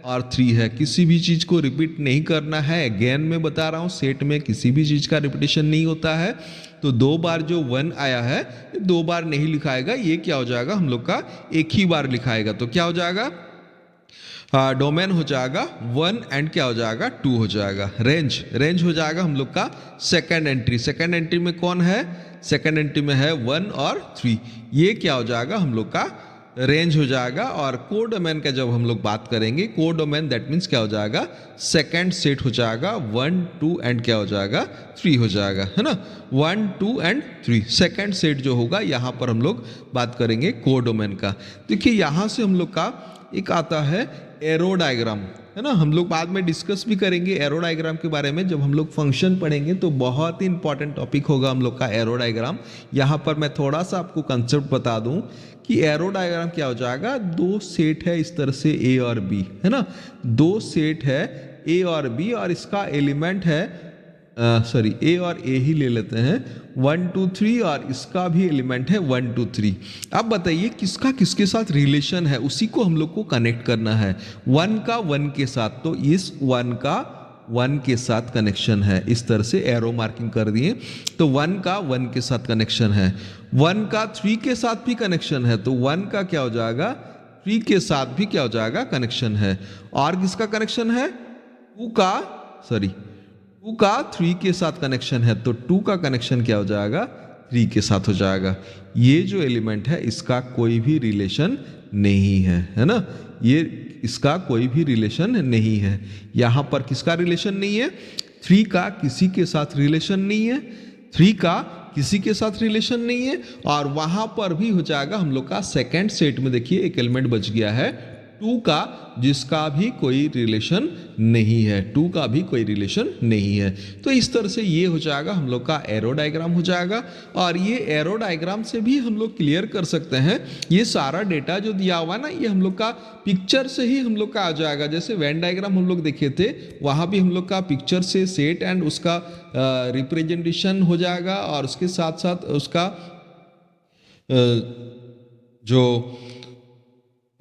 और 3 है। किसी भी चीज को रिपीट नहीं करना है, अगेन मैं बता रहा हूँ, सेट में किसी भी चीज का रिपीटेशन नहीं होता है। तो 2 बार जो 1 आया है 2 बार नहीं लिखाएगा, ये क्या हो जाएगा हम लोग का एक ही बार लिखाएगा। तो क्या हो जाएगा, डोमेन हो जाएगा 1 एंड क्या हो जाएगा 2 हो जाएगा। रेंज हो जाएगा हम लोग का सेकंड एंट्री। सेकंड एंट्री में कौन है, सेकंड एंट्री में है 1 और 3। ये क्या हो जाएगा हम लोग का रेंज हो जाएगा। और कोड डोमेन का जब हम लोग बात करेंगे, कोड डोमेन दैट मीन्स क्या हो जाएगा, सेकंड सेट हो जाएगा 1 2 एंड क्या हो जाएगा 3 हो जाएगा, है ना। 1 2 एंड 3 सेकंड सेट जो होगा, यहाँ पर हम लोग बात करेंगे कोड डोमेन का। देखिए यहाँ से हम लोग का एक आता है एरो डायग्राम, है ना। हम लोग बाद में डिस्कस भी करेंगे एरो डायग्राम के बारे में, जब हम लोग फंक्शन पढ़ेंगे तो बहुत ही इंपॉर्टेंट टॉपिक होगा हम लोग का एरो डायग्राम। यहाँ पर मैं थोड़ा सा आपको कंसेप्ट बता दूं कि एरो डायग्राम क्या हो जाएगा, 2 सेट है इस तरह से A और B, है ना। 2 सेट है A और B, और इसका एलिमेंट है A और A ही ले लेते हैं 1 2 3, और इसका भी एलिमेंट है 1 2 3। अब बताइए किसका किसके साथ रिलेशन है, उसी को हम लोग को कनेक्ट करना है। 1 का 1 के साथ, तो इस 1 का 1 के साथ कनेक्शन है, इस तरह से एरो मार्किंग कर दिए। तो 1 का 1 के साथ कनेक्शन है, 1 का 3 के साथ भी कनेक्शन है, तो 1 का क्या हो जाएगा 3 के साथ भी क्या हो जाएगा कनेक्शन है। और किसका कनेक्शन है 2 का 3 के साथ कनेक्शन है, तो 2 का कनेक्शन क्या हो जाएगा 3 के साथ हो जाएगा। ये जो एलिमेंट है इसका कोई भी रिलेशन नहीं है ना, ये इसका कोई भी रिलेशन नहीं है। यहाँ पर किसका रिलेशन नहीं है, 3 का किसी के साथ रिलेशन नहीं है, 3 का किसी के साथ रिलेशन नहीं है। और वहाँ पर भी हो जाएगा हम लोग का सेकेंड सेट में, देखिए एक एलिमेंट बच गया है 2 का, जिसका भी कोई रिलेशन नहीं है, 2 का भी कोई रिलेशन नहीं है। तो इस तरह से ये हो जाएगा हम लोग का एरो डायग्राम हो जाएगा। और ये एरो डायग्राम से भी हम लोग क्लियर कर सकते हैं, ये सारा डेटा जो दिया हुआ ना, ये हम लोग का पिक्चर से ही हम लोग का आ जाएगा। जैसे वेन डायग्राम हम लोग देखे थे, वहाँ भी हम लोग का पिक्चर से सेट एंड उसका रिप्रेजेंटेशन हो जाएगा, और उसके साथ साथ उसका जो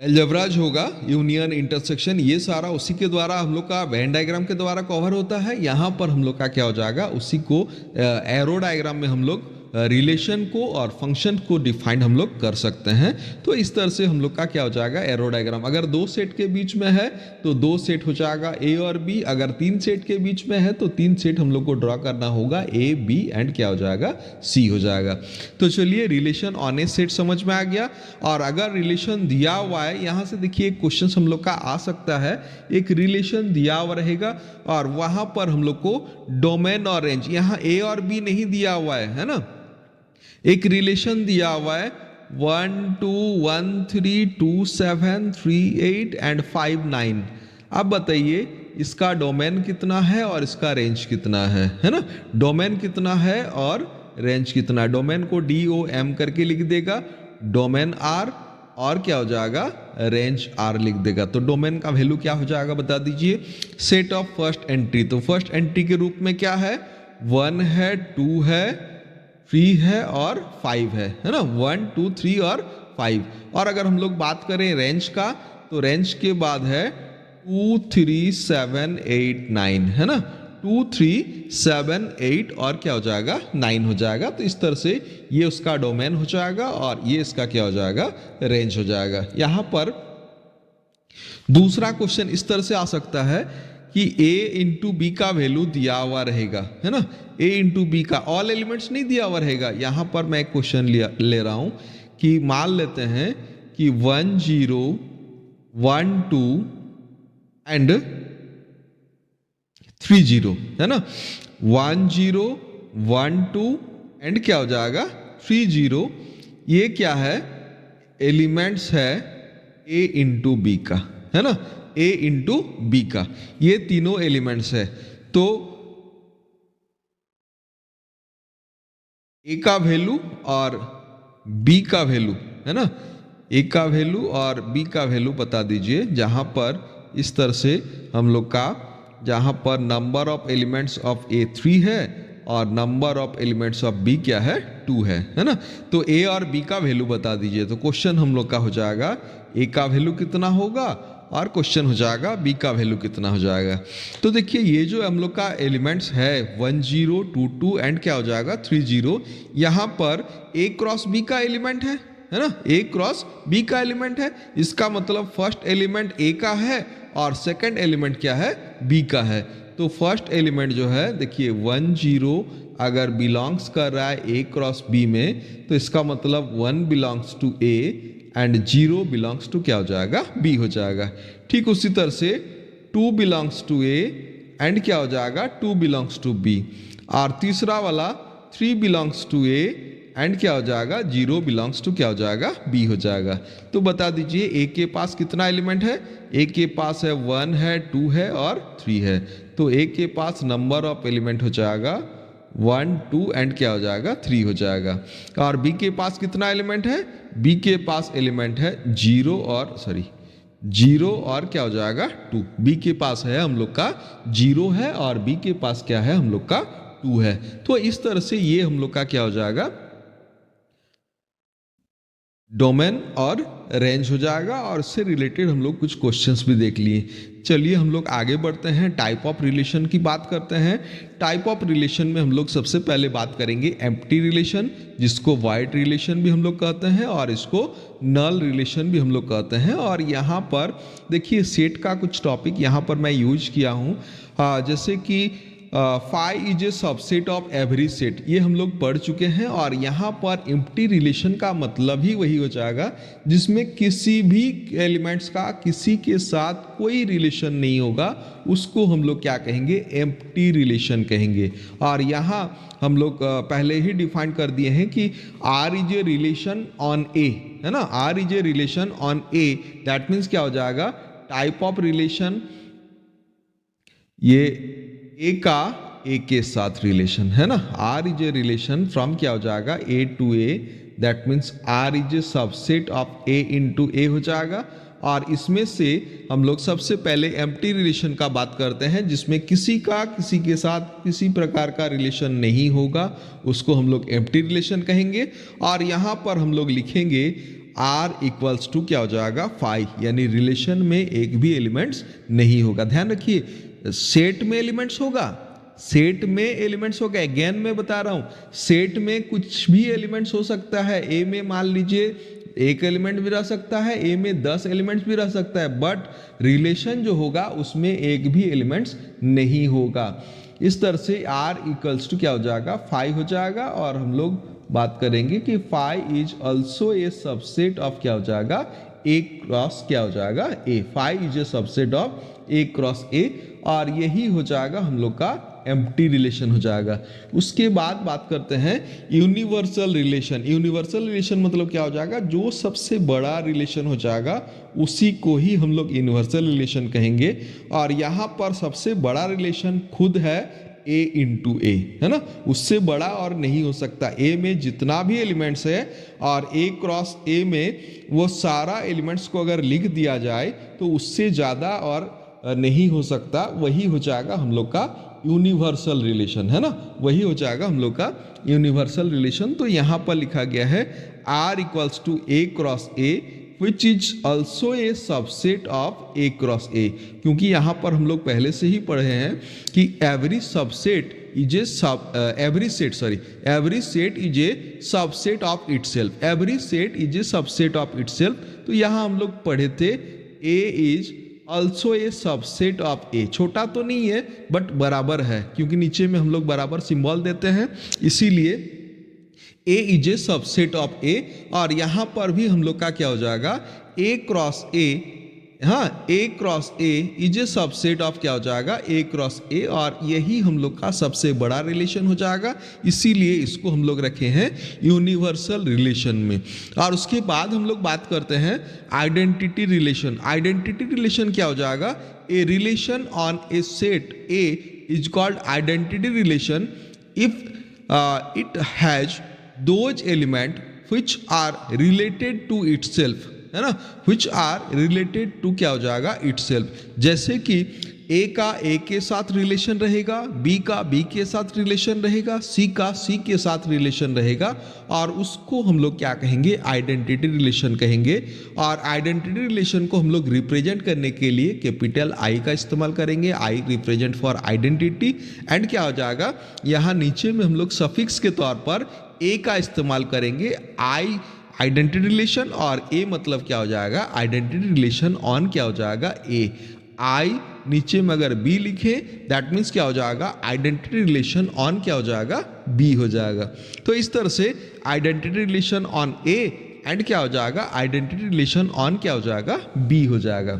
एल्जेब्राज होगा, यूनियन, इंटरसेक्शन, ये सारा उसी के द्वारा हम लोग का वेन डायग्राम के द्वारा कवर होता है। यहाँ पर हम लोग का क्या हो जाएगा, उसी को एरो डायग्राम में हम लोग रिलेशन को और फंक्शन को डिफाइन हम लोग कर सकते हैं। तो इस तरह से हम लोग का क्या हो जाएगा एरो डायग्राम। अगर 2 सेट के बीच में है तो 2 सेट हो जाएगा A और B, अगर 3 सेट के बीच में है तो 3 सेट हम लोग को ड्रॉ करना होगा, A B एंड क्या हो जाएगा C हो जाएगा। तो चलिए रिलेशन ऑन ए सेट समझ में आ गया। और अगर रिलेशन दिया हुआ है, यहाँ से देखिए एक क्वेश्चन हम लोग का आ सकता है, एक रिलेशन दिया हुआ रहेगा और वहाँ पर हम लोग को डोमेन और रेंज, यहाँ A और B नहीं दिया हुआ है ना, एक रिलेशन दिया हुआ है 1 2 1 3 2 7 3 8 एंड 5 9। अब बताइए इसका डोमेन कितना है और इसका रेंज कितना है ना। डोमेन कितना है और रेंज कितना है, डोमेन को DOM करके लिख देगा, डोमेन R, और क्या हो जाएगा रेंज R लिख देगा। तो डोमेन का वैल्यू क्या हो जाएगा बता दीजिए, सेट ऑफ फर्स्ट एंट्री। तो फर्स्ट एंट्री के रूप में क्या है 1 है, 2 है, 3 है और 5 है ना, 1 2 3 और 5। और अगर हम लोग बात करें रेंज का, तो रेंज के बाद है 2 3 7 8 9 है ना, 2 3 7 8 और क्या हो जाएगा 9 हो जाएगा। तो इस तरह से ये उसका डोमेन हो जाएगा और ये इसका क्या हो जाएगा रेंज हो जाएगा। यहाँ पर दूसरा क्वेश्चन इस तरह से आ सकता है कि a इंटू बी का वैल्यू दिया हुआ रहेगा, है ना, a इंटू बी का ऑल एलिमेंट्स नहीं दिया हुआ रहेगा। यहाँ पर मैं एक क्वेश्चन ले रहा हूँ कि मान लेते हैं कि 1 0 1 2 एंड 3 0 है ना, 1 0 1 2 एंड क्या हो जाएगा 3 0। ये क्या है एलिमेंट्स है a इंटू बी का, है ना, a इंटू बी का, ये तीनों एलिमेंट्स है। तो a का वैल्यू और b का वैल्यू, है ना, a का वैल्यू और b का वैल्यू बता दीजिए। जहां पर इस तरह से हम लोग का, जहां पर number of elements of a 3 है और number of elements of b क्या है 2 है ना। तो a और b का वैल्यू बता दीजिए। तो क्वेश्चन हम लोग का हो जाएगा a का वैल्यू कितना होगा और क्वेश्चन हो जाएगा b का वैल्यू कितना हो जाएगा। तो देखिए ये जो हम लोग का एलिमेंट्स है 1 0 2 2 एंड क्या हो जाएगा 3 0, यहाँ पर a क्रॉस b का एलिमेंट है ना, a क्रॉस b का एलिमेंट है। इसका मतलब फर्स्ट एलिमेंट a का है और सेकंड एलिमेंट क्या है b का है। तो फर्स्ट एलिमेंट जो है देखिए 1 0 अगर बिलोंग्स कर रहा है a क्रॉस b में, तो इसका मतलब 1 belongs to a and 0 belongs to क्या हो जाएगा b हो जाएगा। ठीक उसी तरह से 2 बिलोंग्स टू a एंड क्या हो जाएगा 2 बिलोंग्स टू b। और तीसरा वाला 3 बिलोंग्स टू a एंड क्या हो जाएगा 0 बिलोंग्स टू क्या हो जाएगा b हो जाएगा। तो बता दीजिए a के पास कितना एलिमेंट है, a के पास है 1 है 2 है और 3 है। तो a के पास नंबर ऑफ एलिमेंट हो जाएगा 1 2 एंड क्या हो जाएगा 3 हो जाएगा। और b के पास कितना एलिमेंट है, b के पास एलिमेंट है 0 और क्या हो जाएगा 2। b के पास है हम लोग का 0 है और b के पास क्या है हम लोग का 2 है। तो इस तरह से ये हम लोग का क्या हो जाएगा डोमेन और रेंज हो जाएगा। और इससे रिलेटेड हम लोग कुछ क्वेश्चंस भी देख लिए। चलिए हम लोग आगे बढ़ते हैं, टाइप ऑफ रिलेशन की बात करते हैं। टाइप ऑफ रिलेशन में हम लोग सबसे पहले बात करेंगे एम्प्टी रिलेशन, जिसको वाइड रिलेशन भी हम लोग कहते हैं और इसको नल रिलेशन भी हम लोग कहते हैं। और यहाँ पर देखिए सेट का कुछ टॉपिक यहाँ पर मैं यूज किया हूँ, जैसे कि phi is a subset of every set, ये हम लोग पढ़ चुके हैं। और यहाँ पर एम्प्टी रिलेशन का मतलब ही वही हो जाएगा जिसमें किसी भी एलिमेंट्स का किसी के साथ कोई रिलेशन नहीं होगा, उसको हम लोग क्या कहेंगे एम्प्टी रिलेशन कहेंगे। और यहाँ हम लोग पहले ही डिफाइन कर दिए हैं कि R is a relation on A, है ना, R is a relation on A, that means क्या हो जाएगा टाइप ऑफ रिलेशन, ये ए का ए के साथ रिलेशन है ना, R is a relation from क्या हो जाएगा A to A, that means R is a subset of A into A हो जाएगा। और इसमें से हम लोग सबसे पहले एम्प्टी रिलेशन का बात करते हैं, जिसमें किसी का किसी के साथ किसी प्रकार का रिलेशन नहीं होगा, उसको हम लोग एम्प्टी रिलेशन कहेंगे। और यहाँ पर हम लोग लिखेंगे R इक्वल्स टू क्या हो जाएगा फाई, यानी रिलेशन में एक भी एलिमेंट्स नहीं होगा। ध्यान रखिए सेट में एलिमेंट्स होगा, सेट में एलिमेंट्स होगा, अगेन मैं बता रहा हूं सेट में कुछ भी एलिमेंट्स हो सकता है। ए में मान लीजिए एक एलिमेंट भी रह सकता है, ए में 10 एलिमेंट्स भी रह सकता है, बट रिलेशन जो होगा उसमें एक भी एलिमेंट्स नहीं होगा। इस तरह से R इक्वल्स टू क्या हो जाएगा फाई हो जाएगा। और हम लोग बात करेंगे कि phi is also a subset of क्या हो जाएगा ए क्रॉस क्या हो जाएगा A, phi is a subset of A cross A. और यही हो जाएगा हम लोग का एम्प्टी रिलेशन हो जाएगा। उसके बाद बात करते हैं यूनिवर्सल रिलेशन। यूनिवर्सल रिलेशन मतलब क्या हो जाएगा, जो सबसे बड़ा रिलेशन हो जाएगा उसी को ही हम लोग यूनिवर्सल रिलेशन कहेंगे। और यहाँ पर सबसे बड़ा रिलेशन खुद है ए इंटू ए, है ना, उससे बड़ा और नहीं हो सकता। ए में जितना भी एलिमेंट्स है और ए क्रॉस ए में वो सारा एलिमेंट्स को अगर लिख दिया जाए तो उससे ज़्यादा और नहीं हो सकता, वही हो जाएगा हम लोग का यूनिवर्सल रिलेशन, है ना, वही हो जाएगा हम लोग का यूनिवर्सल रिलेशन। तो यहाँ पर लिखा गया है R equals to A cross A which is also a subset of A cross A, क्योंकि यहाँ पर हम लोग पहले से ही पढ़े हैं कि every subset is a every set is a subset of itself, every set is a subset of itself. तो यहाँ हम लोग पढ़े थे A is also a subset of A, छोटा तो नहीं है बट बराबर है, क्योंकि नीचे में हम लोग बराबर सिंबल देते हैं, इसीलिए A is a subset of A। और यहाँ पर भी हम लोग का क्या हो जाएगा A क्रॉस A, हाँ A cross A is a subset of क्या हो जाएगा A क्रॉस A, और यही हम लोग का सबसे बड़ा रिलेशन हो जाएगा, इसीलिए इसको हम लोग रखे हैं यूनिवर्सल रिलेशन में। और उसके बाद हम लोग बात करते हैं आइडेंटिटी रिलेशन। आइडेंटिटी रिलेशन क्या हो जाएगा, a relation on a set A is called identity relation if it has those element which are related to itself, है ना, विच आर रिलेटेड टू क्या हो जाएगा इटसेल्फ। जैसे कि A का A के साथ रिलेशन रहेगा, B का B के साथ रिलेशन रहेगा, C का C के साथ रिलेशन रहेगा, और उसको हम लोग क्या कहेंगे आइडेंटिटी रिलेशन कहेंगे। और आइडेंटिटी रिलेशन को हम लोग रिप्रेजेंट करने के लिए कैपिटल I का इस्तेमाल करेंगे, I represent for identity. And क्या हो जाएगा यहाँ नीचे में हम लोग सफिक्स के तौर पर A का इस्तेमाल करेंगे, I आइडेंटिटी रिलेशन, और A मतलब क्या हो जाएगा आइडेंटिटी रिलेशन ऑन क्या हो जाएगा A। I नीचे में अगर B लिखे दैट मीन्स क्या हो जाएगा आइडेंटिटी रिलेशन ऑन क्या हो जाएगा B हो जाएगा। तो इस तरह से identity relation on A and क्या हो जाएगा आइडेंटिटी रिलेशन ऑन क्या हो जाएगा B हो जाएगा।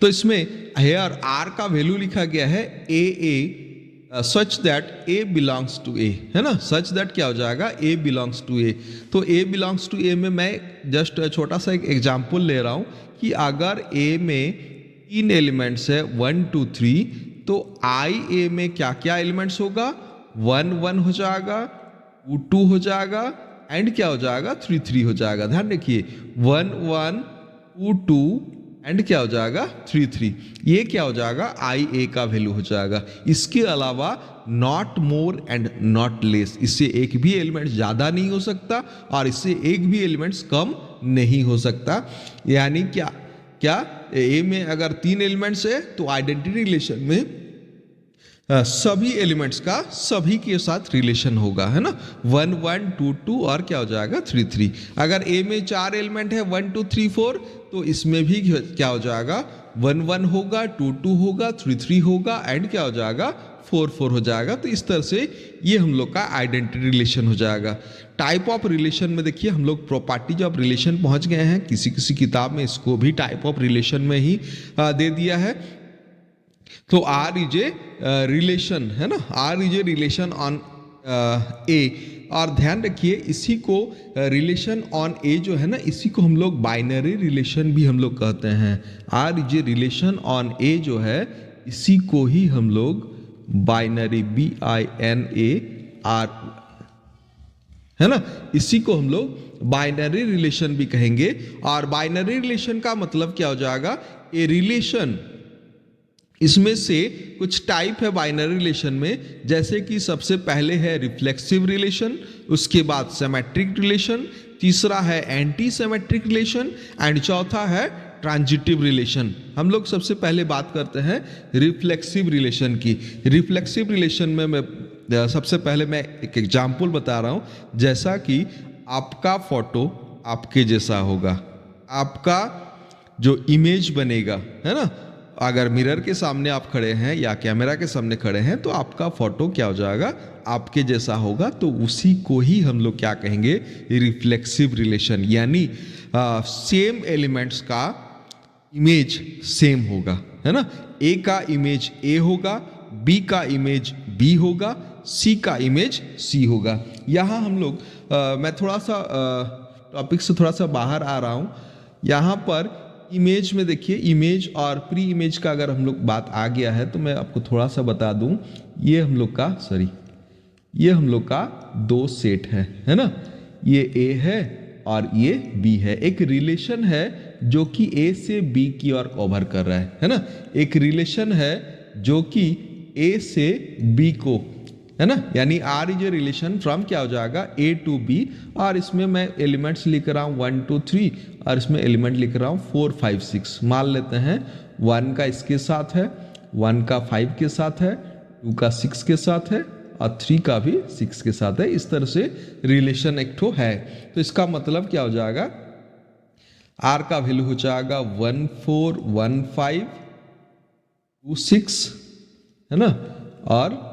तो इसमें हेयर R का वैल्यू लिखा गया है A such that A belongs to A, है ना, सच दैट क्या हो जाएगा A बिलोंग्स टू A। तो A बिलोंग्स टू A में मैं जस्ट छोटा सा एक एग्जाम्पल ले रहा हूँ कि अगर A में 3 एलिमेंट्स है 1 2 3, तो I A में क्या क्या एलिमेंट्स होगा 1 1 हो जाएगा, 2 2 हो जाएगा, एंड क्या हो जाएगा 3 3 हो जाएगा। ध्यान रखिए 1 1 2 2 एंड क्या हो जाएगा 3 3, ये क्या हो जाएगा आई ए का वैल्यू हो जाएगा। इसके अलावा not more and not less, इससे एक भी एलिमेंट ज़्यादा नहीं हो सकता और इससे एक भी एलिमेंट्स कम नहीं हो सकता। यानी क्या क्या ए में अगर 3 एलिमेंट्स है तो आइडेंटिटी रिलेशन में सभी एलिमेंट्स का सभी के साथ रिलेशन होगा, है ना, 1 1 2 2 और क्या हो जाएगा 3 3। अगर ए में 4 एलिमेंट है 1 2 3 4, तो इसमें भी क्या हो जाएगा 1 1 होगा, 2 2 होगा, 3 3 होगा, एंड क्या हो जाएगा 4 4 हो जाएगा। तो इस तरह से ये हम लोग का आइडेंटिटी रिलेशन हो जाएगा। टाइप ऑफ रिलेशन में देखिए हम लोग प्रॉपर्टीज ऑफ रिलेशन पहुंच गए हैं, किसी किसी किताब में इसको भी टाइप ऑफ रिलेशन में ही दे दिया है। तो आर इज ए रिलेशन, है ना, R is a relation on A. और ध्यान रखिए इसी को रिलेशन ऑन ए जो है ना, इसी को हम लोग बाइनरी रिलेशन भी हम लोग कहते हैं। R is a relation on A जो है इसी को ही हम लोग बाइनरी BINAR, है ना, इसी को हम लोग बाइनरी रिलेशन भी कहेंगे। और बाइनरी रिलेशन का मतलब क्या हो जाएगा, ए रिलेशन, इसमें से कुछ टाइप है बाइनरी रिलेशन में, जैसे कि सबसे पहले है रिफ्लेक्सिव रिलेशन, उसके बाद सिमेट्रिक रिलेशन, तीसरा है एंटी सिमेट्रिक रिलेशन, एंड चौथा है ट्रांजिटिव रिलेशन। हम लोग सबसे पहले बात करते हैं रिफ्लेक्सिव रिलेशन की। रिफ्लेक्सिव रिलेशन में मैं सबसे पहले मैं एक एग्जाम्पल बता रहा हूँ, जैसा कि आपका फोटो आपके जैसा होगा, आपका जो इमेज बनेगा, है ना, अगर मिरर के सामने आप खड़े हैं या कैमरा के सामने खड़े हैं तो आपका फोटो क्या हो जाएगा आपके जैसा होगा। तो उसी को ही हम लोग क्या कहेंगे रिफ्लेक्सिव रिलेशन, यानी सेम एलिमेंट्स का इमेज सेम होगा, है ना, ए का इमेज ए होगा, बी का इमेज बी होगा, सी का इमेज सी होगा। यहाँ हम लोग मैं थोड़ा सा टॉपिक से थोड़ा सा बाहर आ रहा हूँ। यहाँ पर इमेज में देखिए, इमेज और प्री इमेज का अगर हम लोग बात आ गया है तो मैं आपको थोड़ा सा बता दूं, ये हम लोग का ये हम लोग का 2 सेट है ना, ये ए है और ये बी है। एक रिलेशन है जो कि ए से बी की ओर कवर कर रहा है ना, एक रिलेशन है जो कि ए से बी को, है ना, यानी R is a relation from क्या हो जाएगा ए टू बी, और इसमें मैं एलिमेंट्स लिख रहा हूँ 1 2 3 और इसमें एलिमेंट लिख रहा हूँ 4 5 6। मान लेते हैं 1 का इसके साथ है, 1 का 5 के साथ है, 2 का 6 के साथ है और 3 का भी 6 के साथ है। इस तरह से रिलेशन एक ठो है। तो इसका मतलब क्या हो जाएगा, आर का वैल्यू हो जाएगा 1 4 1 5 2 6, है ना, और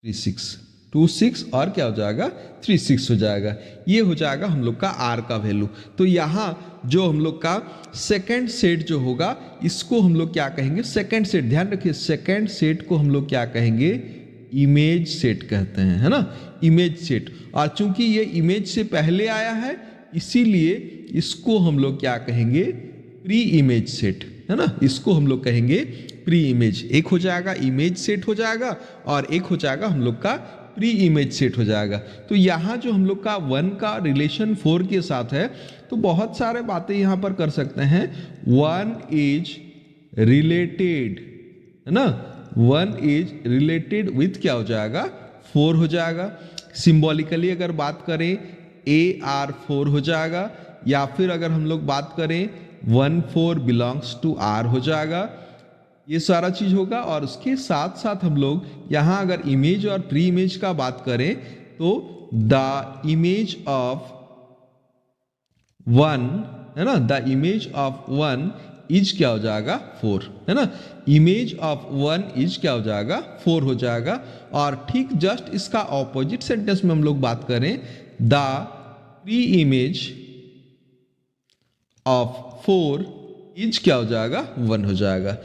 3 6 2 6 और क्या हो जाएगा 3 6 हो जाएगा। ये हो जाएगा हम लोग का आर का वैल्यू। तो यहाँ जो हम लोग का सेकेंड सेट जो होगा इसको हम लोग क्या कहेंगे, सेकेंड सेट। ध्यान रखिए, सेकेंड सेट को हम लोग क्या कहेंगे, इमेज सेट कहते हैं, है ना, इमेज सेट। और चूंकि ये इमेज से पहले आया है इसीलिए इसको हम लोग क्या कहेंगे, प्री इमेज सेट, है ना, इसको हम लोग कहेंगे प्री इमेज। एक हो जाएगा इमेज सेट हो जाएगा और एक हो जाएगा हम लोग का प्री इमेज सेट हो जाएगा। तो यहाँ जो हम लोग का 1 का रिलेशन 4 के साथ है तो बहुत सारे बातें यहाँ पर कर सकते हैं। 1 इज रिलेटेड, है ना, 1 इज रिलेटेड विथ क्या हो जाएगा 4 हो जाएगा। सिंबॉलिकली अगर बात करें AR4 हो जाएगा, या फिर अगर हम लोग बात करें 1 4 बिलोंग्स टू R हो जाएगा। ये सारा चीज होगा। और उसके साथ साथ हम लोग यहाँ अगर इमेज और प्री इमेज का बात करें तो द इमेज ऑफ 1, है ना, द इमेज ऑफ 1 इज क्या हो जाएगा 4, है ना, इमेज ऑफ 1 इज क्या हो जाएगा 4 हो जाएगा। और ठीक जस्ट इसका ऑपोजिट सेंटेंस में हम लोग बात करें, the pre image of 4 is क्या हो जाएगा 1 हो जाएगा।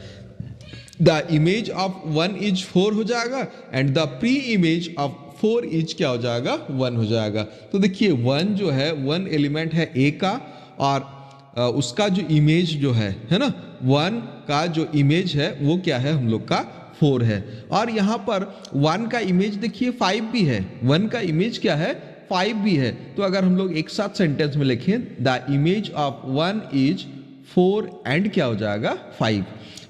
द इमेज ऑफ 1 इज 4 हो जाएगा and the pre image of 4 is क्या हो जाएगा 1 हो जाएगा। तो देखिए 1 जो है 1 एलिमेंट है ए का और उसका जो इमेज जो है ना, 1 का जो इमेज है वो क्या है हम लोग का 4 है। और यहाँ पर 1 का इमेज देखिए 5 भी है, 1 का इमेज क्या है 5 भी है। तो अगर हम लोग एक साथ सेंटेंस में लिखें, the image of 1 is 4 and क्या हो जाएगा 5,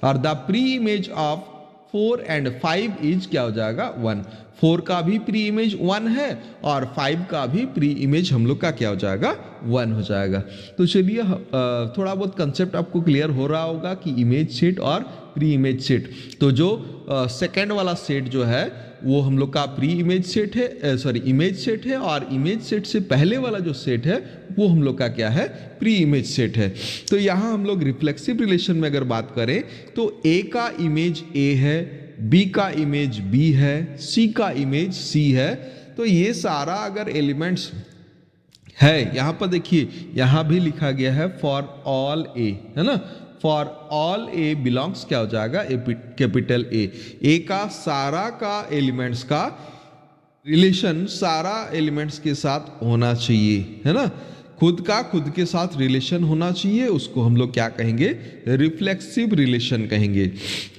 और the pre image of 4 and 5 is क्या हो जाएगा 1। 4 का भी प्री इमेज 1 है और 5 का भी प्री इमेज हम लोग का क्या हो जाएगा 1 हो जाएगा। तो चलिए थोड़ा बहुत कंसेप्ट आपको क्लियर हो रहा होगा कि इमेज सेट और प्री इमेज सेट। तो जो सेकेंड वाला सेट जो है वो हम लोग का प्री इमेज सेट है, सॉरी इमेज सेट है, और इमेज सेट से पहले वाला जो सेट है वो हम लोग का क्या है प्री इमेज सेट है। तो यहाँ हम लोग रिफ्लेक्सिव रिलेशन में अगर बात करें तो ए का इमेज ए है, बी का इमेज बी है, सी का इमेज सी है। तो ये सारा अगर एलिमेंट्स है, यहाँ पर देखिए यहाँ भी लिखा गया है फॉर ऑल ए, है ना, फॉर ऑल ए बिलोंग्स क्या हो जाएगा कैपिटल ए का सारा का एलिमेंट्स का रिलेशन सारा एलिमेंट्स के साथ होना चाहिए, है ना, खुद का खुद के साथ रिलेशन होना चाहिए। उसको हम लोग क्या कहेंगे, रिफ्लेक्सिव रिलेशन कहेंगे।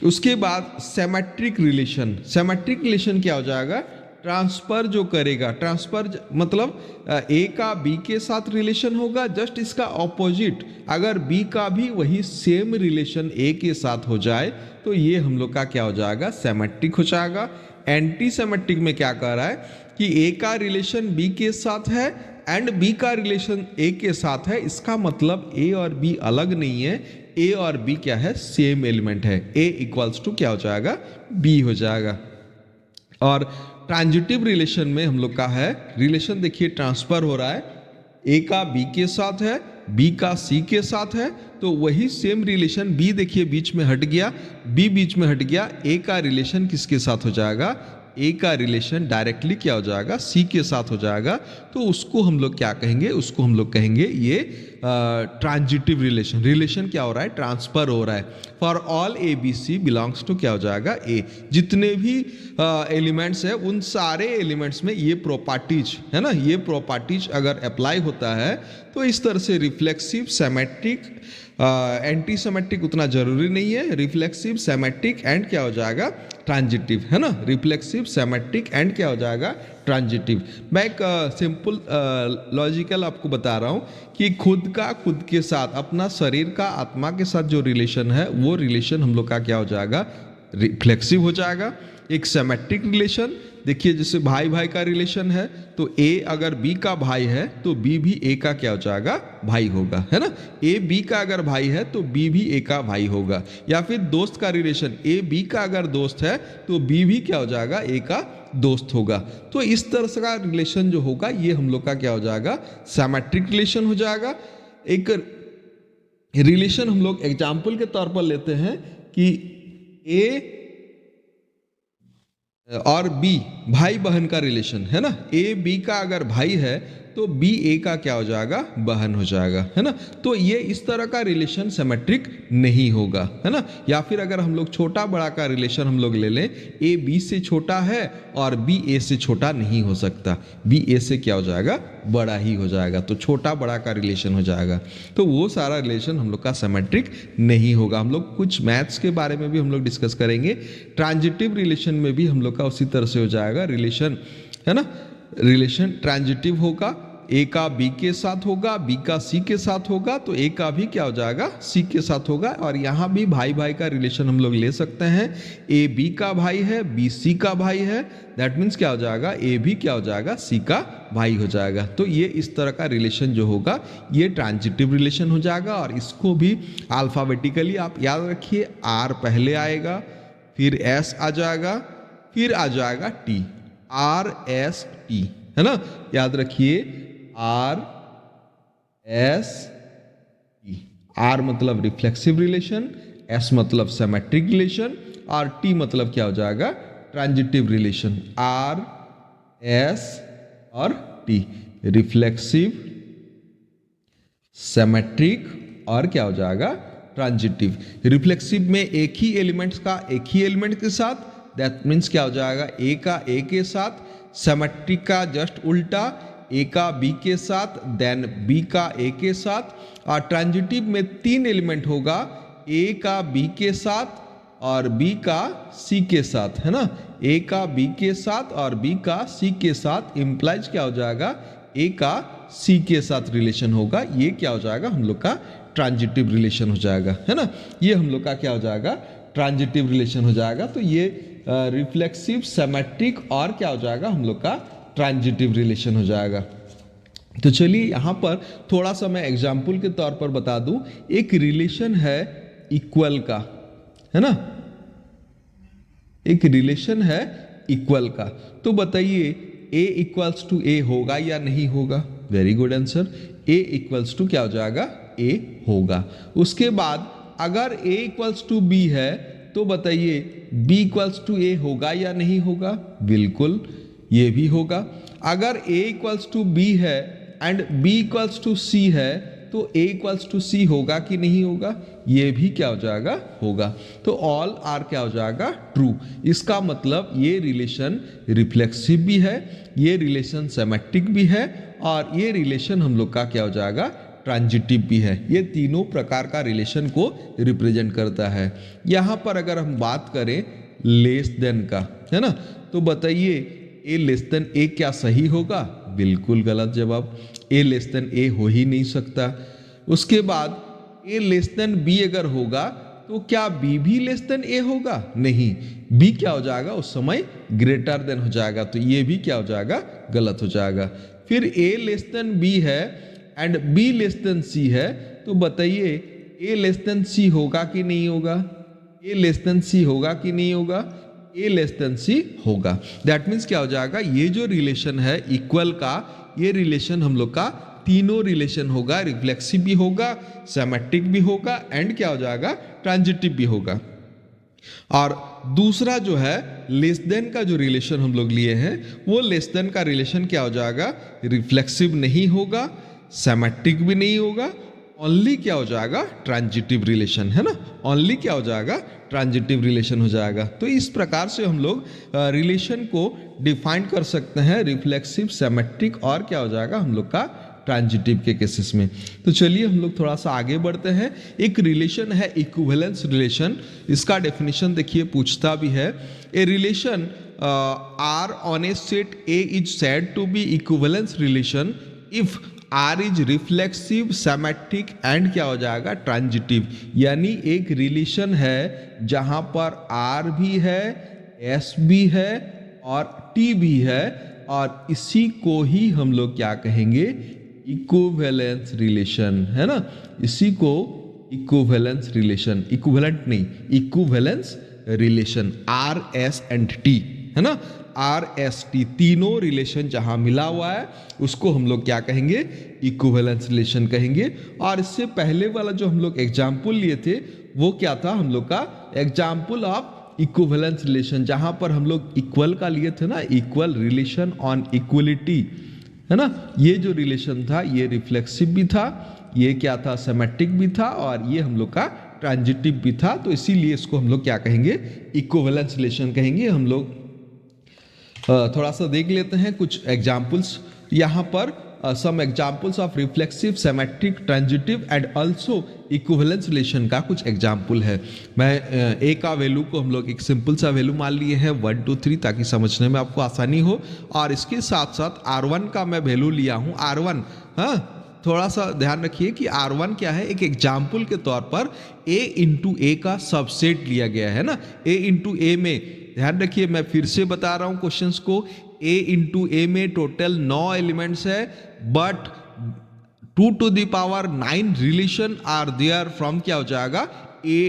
उसके बाद सिमेट्रिक रिलेशन, सिमेट्रिक रिलेशन क्या हो जाएगा, ट्रांसफर जो करेगा, ट्रांसफर मतलब ए का बी के साथ रिलेशन होगा, जस्ट इसका ऑपोजिट अगर बी का भी वही सेम रिलेशन ए के साथ हो जाए तो ये हम लोग का क्या हो जाएगा सिमेट्रिक हो जाएगा। एंटी सिमेट्रिक में क्या कह रहा है कि ए का रिलेशन बी के साथ है एंड बी का रिलेशन ए के साथ है, इसका मतलब ए और बी अलग नहीं है, ए और बी क्या है सेम एलिमेंट है, ए इक्वल्स टू क्या हो जाएगा बी हो जाएगा। और ट्रांजिटिव रिलेशन में हम लोग का है रिलेशन, देखिए ट्रांसफर हो रहा है, ए का बी के साथ है, बी का सी के साथ है, तो वही सेम रिलेशन बी देखिए बीच में हट गया, बी बीच में हट गया, ए का रिलेशन किसके साथ हो जाएगा, ए का रिलेशन डायरेक्टली क्या हो जाएगा सी के साथ हो जाएगा। तो उसको हम लोग क्या कहेंगे, उसको हम लोग कहेंगे ये ट्रांजिटिव रिलेशन। रिलेशन क्या हो रहा है, ट्रांसफर हो रहा है। For all A B C belongs to क्या हो जाएगा ए, जितने भी एलिमेंट्स है उन सारे एलिमेंट्स में ये प्रॉपर्टीज है ना, ये प्रॉपर्टीज अगर अप्लाई होता है तो इस तरह से रिफ्लेक्सिव सिमेट्रिक एंटी सिमेट्रिक उतना जरूरी नहीं है, रिफ्लेक्सिव सिमेट्रिक एंड क्या हो जाएगा ट्रांजिटिव, है ना, रिफ्लेक्सिव सिमेट्रिक एंड क्या हो जाएगा ट्रांजिटिव। मैं एक सिंपल लॉजिकल आपको बता रहा हूँ कि खुद का खुद के साथ, अपना शरीर का आत्मा के साथ जो रिलेशन है वो रिलेशन हम लोग का क्या हो जाएगा रिफ्लेक्सिव हो जाएगा। एक सिमेट्रिक रिलेशन, देखिए जैसे भाई भाई का रिलेशन है तो ए अगर बी का भाई है तो बी भी ए का क्या हो जाएगा, भाई होगा, है ना। ए बी का अगर भाई है तो बी भी ए का भाई होगा। या फिर दोस्त का रिलेशन, ए बी का अगर दोस्त है तो बी भी क्या हो जाएगा, ए का दोस्त होगा। तो इस तरह से का रिलेशन जो होगा ये हम लोग का क्या हो जाएगा, सिमेट्रिक रिलेशन हो जाएगा। एक रिलेशन हम लोग एग्जाम्पल के तौर पर लेते हैं कि ए और बी भाई बहन का रिलेशन है ना। ए बी का अगर भाई है तो बी ए का क्या हो जाएगा, बहन हो जाएगा, है ना। तो ये इस तरह का रिलेशन सिमेट्रिक नहीं होगा, है ना। या फिर अगर हम लोग छोटा बड़ा का रिलेशन हम लोग ले लें, ए बी से छोटा है और बी ए से छोटा नहीं हो सकता, बी ए से क्या हो जाएगा, बड़ा ही हो जाएगा, तो छोटा बड़ा का रिलेशन हो जाएगा। तो वो सारा रिलेशन हम लोग का सिमेट्रिक नहीं होगा। हम लोग कुछ मैथ्स के बारे में भी हम लोग डिस्कस करेंगे। ट्रांजिटिव रिलेशन में भी हम लोग का उसी तरह से हो जाएगा रिलेशन, है ना। रिलेशन ट्रांजिटिव होगा, ए का बी के साथ होगा, बी का सी के साथ होगा, तो ए का भी क्या हो जाएगा, सी के साथ होगा। और यहाँ भी भाई भाई का रिलेशन हम लोग ले सकते हैं, ए बी का भाई है, बी सी का भाई है, दैट मीन्स क्या हो जाएगा, ए भी क्या हो जाएगा, सी का भाई हो जाएगा। तो ये इस तरह का रिलेशन जो होगा ये ट्रांजिटिव रिलेशन हो जाएगा। और इसको भी अल्फाबेटिकली आप याद रखिए, आर पहले आएगा, फिर एस आ जाएगा, फिर आ जाएगा टी, आर एस टी, है ना। याद रखिए आर एस टी, आर मतलब रिफ्लेक्सिव रिलेशन, एस मतलब सिमेट्रिक रिलेशन, और टी मतलब क्या हो जाएगा, ट्रांजिटिव रिलेशन। आर एस और टी, रिफ्लेक्सिव, सिमेट्रिक और क्या हो जाएगा, ट्रांजिटिव। रिफ्लेक्सिव में एक ही एलिमेंट्स का एक ही एलिमेंट के साथ, दैट मीन्स क्या हो जाएगा, ए का ए के साथ, सिमेट्रिक का जस्ट उल्टा, ए का बी के साथ, देन बी का ए के साथ। और ट्रांजिटिव में तीन एलिमेंट होगा, ए का बी के साथ और बी का सी के साथ, है ना। ए का बी के साथ और बी का सी के साथ इम्प्लाइज क्या हो जाएगा, ए का सी के साथ रिलेशन होगा। ये क्या हो जाएगा, हम लोग का ट्रांजिटिव रिलेशन हो जाएगा, है ना। ये हम लोग का क्या हो जाएगा, ट्रांजिटिव रिलेशन हो जाएगा। तो ये रिफ्लेक्सिव, सिमेट्रिक और क्या हो जाएगा, हम लोग का ट्रांजिटिव रिलेशन हो जाएगा। तो चलिए यहाँ पर थोड़ा सा मैं एग्जाम्पल के तौर पर बता दूं। एक रिलेशन है इक्वल का, है ना, एक रिलेशन है इक्वल का। तो बताइए ए इक्वल्स टू ए होगा या नहीं होगा। Very good answer, A equals to क्या हो जाएगा, ए होगा। उसके बाद अगर ए इक्वल्स टू बी है तो बताइए बी इक्वल्स टू ए होगा या नहीं होगा। बिल्कुल ये भी होगा। अगर ए इक्वल्स टू बी है एंड बी इक्वल्स टू सी है तो ए इक्वल्स टू सी होगा कि नहीं होगा, ये भी क्या हो जाएगा, होगा। तो ऑल आर क्या हो जाएगा, ट्रू। इसका मतलब ये रिलेशन रिफ्लेक्सिव भी है, ये रिलेशन सिमेट्रिक भी है, और ये रिलेशन हम लोग का क्या हो जाएगा, ट्रांजिटिव भी है। ये तीनों प्रकार का रिलेशन को रिप्रेजेंट करता है। यहाँ पर अगर हम बात करें लेस देन का, है ना, तो बताइए ए लेस देन ए क्या सही होगा। बिल्कुल गलत जवाब, ए लेस देन ए हो ही नहीं सकता। उसके बाद ए लेस देन बी अगर होगा तो क्या बी भी लेस देन ए होगा, नहीं, बी क्या हो जाएगा उस समय, ग्रेटर देन हो जाएगा। तो ये भी क्या हो जाएगा, गलत हो जाएगा। फिर ए लेस देन बी है एंड बी लेस देन सी है, तो बताइए ए लेस देन सी होगा कि नहीं होगा, ए लेस देन सी होगा कि नहीं होगा, ए लेस देन सी होगा। दैट मीन्स क्या हो जाएगा, ये जो रिलेशन है इक्वल का, ये रिलेशन हम लोग का तीनों रिलेशन होगा, रिफ्लेक्सिव भी होगा, सिमेट्रिक भी होगा एंड क्या हो जाएगा, ट्रांजिटिव भी होगा। और दूसरा जो है लेस देन का जो रिलेशन हम लोग लिए हैं, वो लेस देन का रिलेशन क्या हो जाएगा, रिफ्लेक्सिव नहीं होगा, सिमेट्रिक भी नहीं होगा, ओनली क्या हो जाएगा, ट्रांजिटिव रिलेशन, है ना, ओनली क्या हो जाएगा, ट्रांजिटिव रिलेशन हो जाएगा। तो इस प्रकार से हम लोग रिलेशन को डिफाइन कर सकते हैं, रिफ्लेक्सिव, सिमेट्रिक और क्या हो जाएगा, हम लोग का ट्रांजिटिव के केसेस में। तो चलिए हम लोग थोड़ा सा आगे बढ़ते हैं। एक रिलेशन है इक्विवेलेंस रिलेशन, इसका डेफिनेशन देखिए पूछता भी है। A relation R on a set A is said to be equivalence relation if R is reflexive, symmetric and क्या हो जाएगा, ट्रांजिटिव। यानी एक रिलेशन है जहां पर आर भी है, एस भी है और टी भी है, और इसी को ही हम लोग क्या कहेंगे, इक्विवेलेंस रिलेशन, है ना। इसी को इक्विवेलेंस रिलेशन, इक्विवेलेंट नहीं, equivalence relation, R S and T, है ना। आर एस टी तीनों रिलेशन जहां मिला हुआ है उसको हम लोग क्या कहेंगे, इक्विवेलेंस रिलेशन कहेंगे। और इससे पहले वाला जो हम लोग एग्जाम्पल लिए थे वो क्या था, हम लोग का एग्जाम्पल ऑफ इक्विवेलेंस रिलेशन, जहां पर हम लोग इक्वल का लिए थे ना, इक्वल रिलेशन ऑन इक्वलिटी, है ना। ये जो रिलेशन था ये रिफ्लेक्सिव भी था, ये क्या था, सेमेट्रिक भी था, और ये हम लोग का ट्रांजिटिव भी था। तो इसीलिए इसको हम लोग क्या कहेंगे, इक्विवेलेंस रिलेशन कहेंगे। हम लोग थोड़ा सा देख लेते हैं कुछ एग्जाम्पल्स यहाँ पर। Some examples of reflexive, symmetric, transitive and also equivalence relation का कुछ एग्जाम्पल है। मैं ए का वैल्यू को हम लोग एक सिंपल सा वैल्यू मान लिए हैं 1 2 3, ताकि समझने में आपको आसानी हो। और इसके साथ साथ R1 का मैं वैल्यू लिया हूँ, R1, हाँ थोड़ा सा ध्यान रखिए कि R1 क्या है, एक एग्जाम्पल के तौर पर A इंटू ए का सबसेट लिया गया है ना। A इंटू ए में ध्यान रखिए, मैं फिर से बता रहा हूं क्वेश्चंस को, A इंटू ए में टोटल 9 एलिमेंट्स है, but 2 to the power 9 relation are there from क्या हो जाएगा, A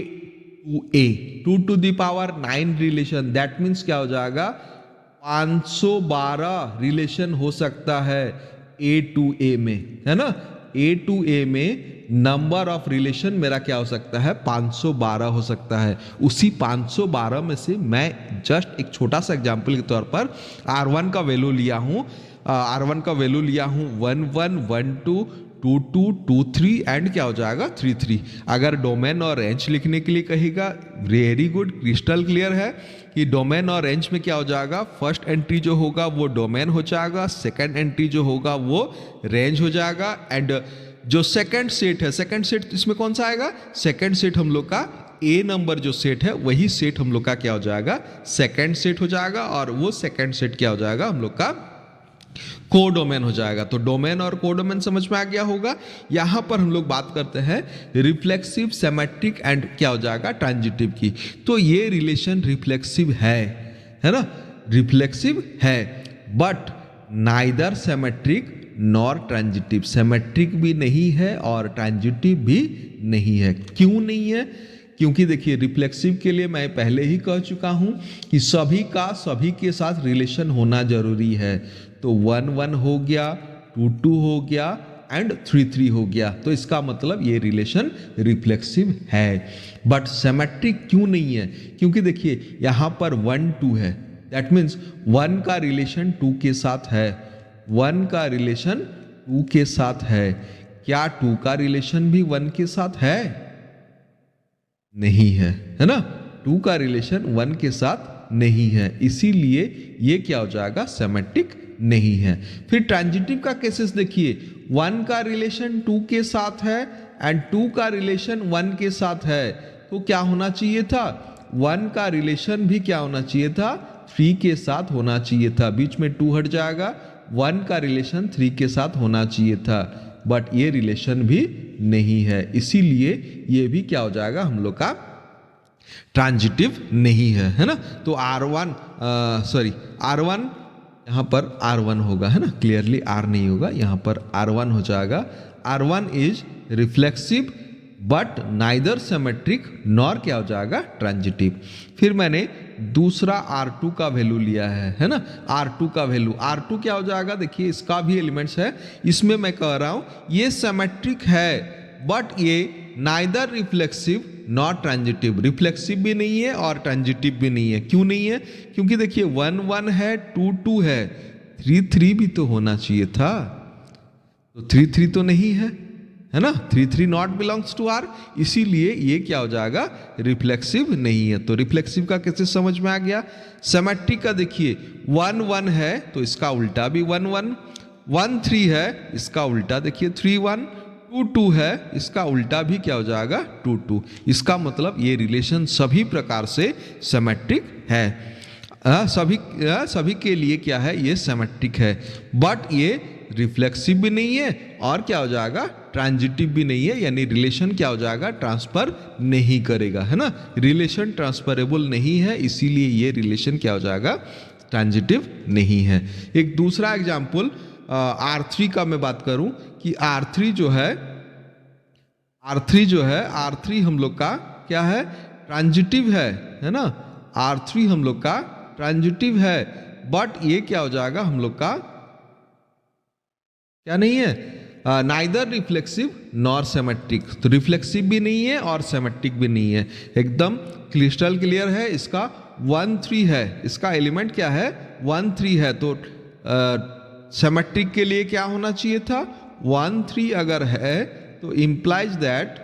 to A, 2 to the power 9 relation, that means क्या हो जाएगा, 512 रिलेशन हो सकता है A टू A में, है ना। A टू A में नंबर ऑफ रिलेशन मेरा क्या हो सकता है, 512 हो सकता है। उसी 512 में से मैं जस्ट एक छोटा सा एग्जांपल के तौर पर R1 का वैल्यू लिया हूँ, R1 का वैल्यू लिया हूँ 1 1 1 2 2 2 2 3 एंड क्या हो जाएगा 3 3। अगर डोमेन और रेंज लिखने के लिए कहेगा, वेरी गुड, क्रिस्टल क्लियर है कि डोमेन और रेंज में क्या हो जाएगा, फर्स्ट एंट्री जो होगा वो डोमेन हो जाएगा, सेकंड एंट्री जो होगा वो रेंज हो जाएगा, एंड जो सेकंड सेट है, सेकंड सेट इसमें कौन सा आएगा, सेकंड सेट हम लोग का ए नंबर जो सेट है वही सेट हम लोग का क्या हो जाएगा, सेकंड सेट हो जाएगा, और वो सेकंड सेट क्या हो जाएगा, हम लोग का कोडोमेन हो जाएगा। तो डोमेन और कोडोमेन समझ में आ गया होगा। यहां पर हम लोग बात करते हैं रिफ्लेक्सिव, सेमेट्रिक एंड क्या हो जाएगा, ट्रांजिटिव की। तो ये रिलेशन रिफ्लेक्सिव है ना, रिफ्लेक्सिव है, but neither symmetric nor transitive, symmetric भी नहीं है और ट्रांजिटिव भी नहीं है। क्यों नहीं है, क्योंकि देखिए रिफ्लेक्सिव के लिए मैं पहले ही कह चुका हूं कि सभी का सभी के साथ रिलेशन होना जरूरी है। तो 1 1 हो गया, 2 2 हो गया एंड 3 3 हो गया, तो इसका मतलब ये रिलेशन रिफ्लेक्सिव है। बट सेमेट्रिक क्यों नहीं है, क्योंकि देखिए यहां पर 1 2 है, दैट मीन्स 1 का रिलेशन 2 के साथ है, 1 का रिलेशन 2 के साथ है। क्या 2 का रिलेशन भी 1 के साथ है, नहीं है ना। 2 का रिलेशन 1 के साथ नहीं है, इसीलिए ये क्या हो जाएगा, सेमेट्रिक नहीं है। फिर ट्रांजिटिव का केसेस देखिए, 1 का रिलेशन 2 के साथ है एंड 2 का रिलेशन 1 के साथ है, तो क्या होना चाहिए था, 1 का रिलेशन भी क्या होना चाहिए था, 3 के साथ होना चाहिए था, बीच में 2 हट जाएगा, 1 का रिलेशन 3 के साथ होना चाहिए था, बट ये रिलेशन भी नहीं है, इसीलिए ये भी क्या हो जाएगा, हम लोग का ट्रांजिटिव नहीं है ना। तो R1 यहाँ पर R1 होगा, है ना, क्लियरली R नहीं होगा, यहाँ पर R1 हो जाएगा। R1 is reflexive but neither symmetric nor क्या हो जाएगा, ट्रांजिटिव। फिर मैंने दूसरा R2 का वैल्यू लिया है ना, R2 का वैल्यू, R2 क्या हो जाएगा, देखिए इसका भी एलिमेंट्स है, इसमें मैं कह रहा हूं ये सेमेट्रिक है बट ये neither reflexive not transitive, reflexive भी नहीं है और ट्रांजिटिव भी नहीं है। क्यों नहीं है, क्योंकि देखिए 1 1 है, 2 2 है, 3 3 भी तो होना चाहिए था, तो 3 3 तो नहीं है ना, 3 3 नॉट बिलोंग्स टू R, इसीलिए ये क्या हो जाएगा, रिफ्लेक्सिव नहीं है। तो रिफ्लेक्सिव का कैसे समझ में आ गया। सेमेट्रिक का देखिए 1 1 है तो इसका उल्टा भी 1 1, 1 3 है इसका उल्टा देखिए 3 1, 2 2 है इसका उल्टा भी क्या हो जाएगा, 2 2। इसका मतलब ये रिलेशन सभी प्रकार से सेमेट्रिक है, सभी के लिए क्या है, ये सेमेट्रिक है, बट ये रिफ्लेक्सिव भी नहीं है और क्या हो जाएगा, ट्रांजिटिव भी नहीं है, यानी रिलेशन क्या हो जाएगा, ट्रांसफर नहीं करेगा, है ना। रिलेशन ट्रांसफरेबल नहीं है, इसीलिए ये रिलेशन क्या हो जाएगा, ट्रांजिटिव नहीं है। एक दूसरा एग्जाम्पल R3 का मैं बात करूं कि R3 जो है R3 हम लोग का क्या है, ट्रांजिटिव है ना। R3 हम लोग का ट्रांजिटिव है, बट ये क्या हो जाएगा हम लोग का, क्या नहीं है, नाइदर रिफ्लेक्सिव नॉर सिमेट्रिक। तो रिफ्लेक्सिव भी नहीं है और सिमेट्रिक भी नहीं है, एकदम क्रिस्टल क्लियर है। इसका 1 3 है, इसका एलिमेंट क्या है, 1 3 है। तो सिमेट्रिक के लिए क्या होना चाहिए था, 1 3 अगर है तो इम्प्लाइज दैट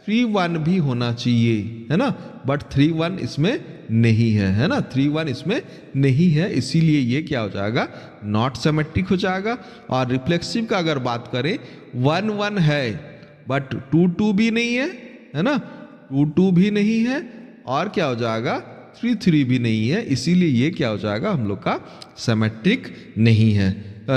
3 1 भी होना चाहिए, है ना। बट 3 1 इसमें नहीं है ना, 3 1 इसमें नहीं है, इसीलिए ये क्या हो जाएगा, नॉट सिमेट्रिक हो जाएगा। और रिफ्लेक्सिव का अगर बात करें 1 1 है बट 2 2 भी नहीं है ना, 2 2 भी नहीं है और क्या हो जाएगा, 3 3 भी नहीं है, इसीलिए ये क्या हो जाएगा हम लोग का सिमेट्रिक नहीं है,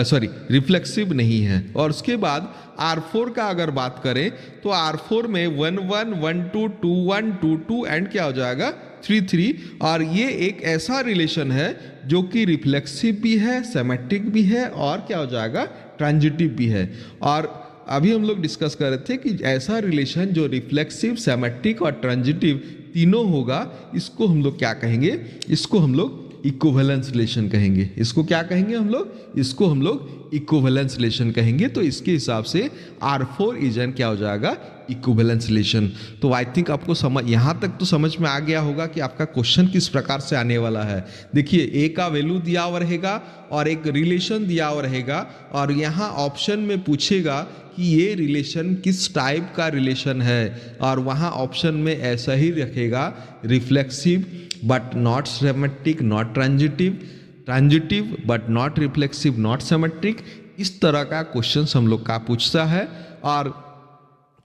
सॉरी रिफ्लेक्सिव नहीं है। और उसके बाद R4 का अगर बात करें तो R4 में 1 1 1 2 2 1 2 2 एंड क्या हो जाएगा 3 3। और ये एक ऐसा रिलेशन है जो कि रिफ्लेक्सिव भी है, सिमेट्रिक भी है और क्या हो जाएगा, ट्रांजिटिव भी है। और अभी हम लोग डिस्कस कर रहे थे कि ऐसा रिलेशन जो रिफ्लेक्सिव, सिमेट्रिक और ट्रांजिटिव तीनों होगा, इसको हम लोग क्या कहेंगे, इसको हम लोग इक्विवेलेंस रिलेशन कहेंगे। इसको क्या कहेंगे हम लोग, इसको हम लोग इक्विवेलेंस रिलेशन कहेंगे। तो इसके हिसाब से R4 इज एन क्या हो जाएगा, इक्विवेलेंस रिलेशन। तो आई थिंक आपको समझ, यहाँ तक तो समझ में आ गया होगा कि आपका क्वेश्चन किस प्रकार से आने वाला है। देखिए ए का वैल्यू दिया हुआ रहेगा और एक रिलेशन दिया हुआ रहेगा और यहाँ ऑप्शन में पूछेगा कि ये रिलेशन किस टाइप का रिलेशन है, और वहाँ ऑप्शन में ऐसा ही रखेगा, reflexive but not symmetric, not transitive, transitive but not reflexive, not symmetric. इस तरह का क्वेश्चन हम लोग का पूछता है। और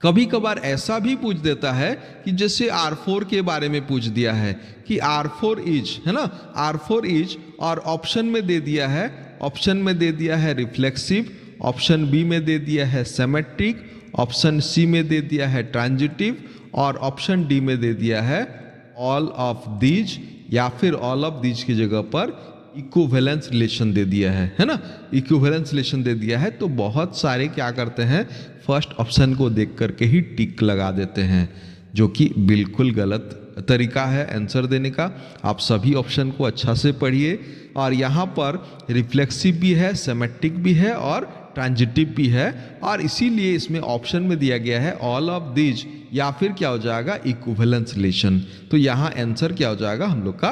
कभी कभार ऐसा भी पूछ देता है कि जैसे R4 के बारे में पूछ दिया है कि R4 इज, है ना, R4 इज, और ऑप्शन में दे दिया है, ऑप्शन में दे दिया है रिफ्लेक्सिव, ऑप्शन बी में दे दिया है सिमेट्रिक, ऑप्शन सी में दे दिया है ट्रांजिटिव और ऑप्शन डी में दे दिया है ऑल ऑफ दीज, या फिर ऑल ऑफ दीज की जगह पर इक्विवेलेंस रिलेशन दे दिया है ना, इक्विवेलेंस रिलेशन दे दिया है। तो बहुत सारे क्या करते हैं, फर्स्ट ऑप्शन को देख करके ही टिक लगा देते हैं, जो कि बिल्कुल गलत तरीका है आंसर देने का। आप सभी ऑप्शन को अच्छा से पढ़िए। और यहाँ पर रिफ्लेक्सिव भी है, सिमेट्रिक भी है और ट्रांजिटिव भी है, और इसीलिए इसमें ऑप्शन में दिया गया है ऑल ऑफ दीज, या फिर क्या हो जाएगा, इक्विवेलेंस रिलेशन। तो यहाँ आंसर क्या हो जाएगा हम लोग का,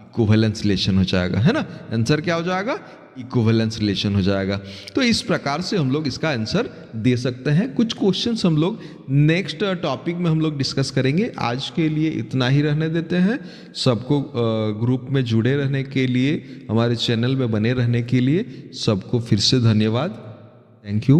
इक्विवेलेंस रिलेशन हो जाएगा, है ना। आंसर क्या हो जाएगा, इक्विवेलेंस रिलेशन हो जाएगा। तो इस प्रकार से हम लोग इसका आंसर दे सकते हैं। कुछ क्वेश्चंस हम लोग नेक्स्ट टॉपिक में हम लोग डिस्कस करेंगे। आज के लिए इतना ही रहने देते हैं। सबको ग्रुप में जुड़े रहने के लिए, हमारे चैनल में बने रहने के लिए सबको फिर से धन्यवाद। Thank you.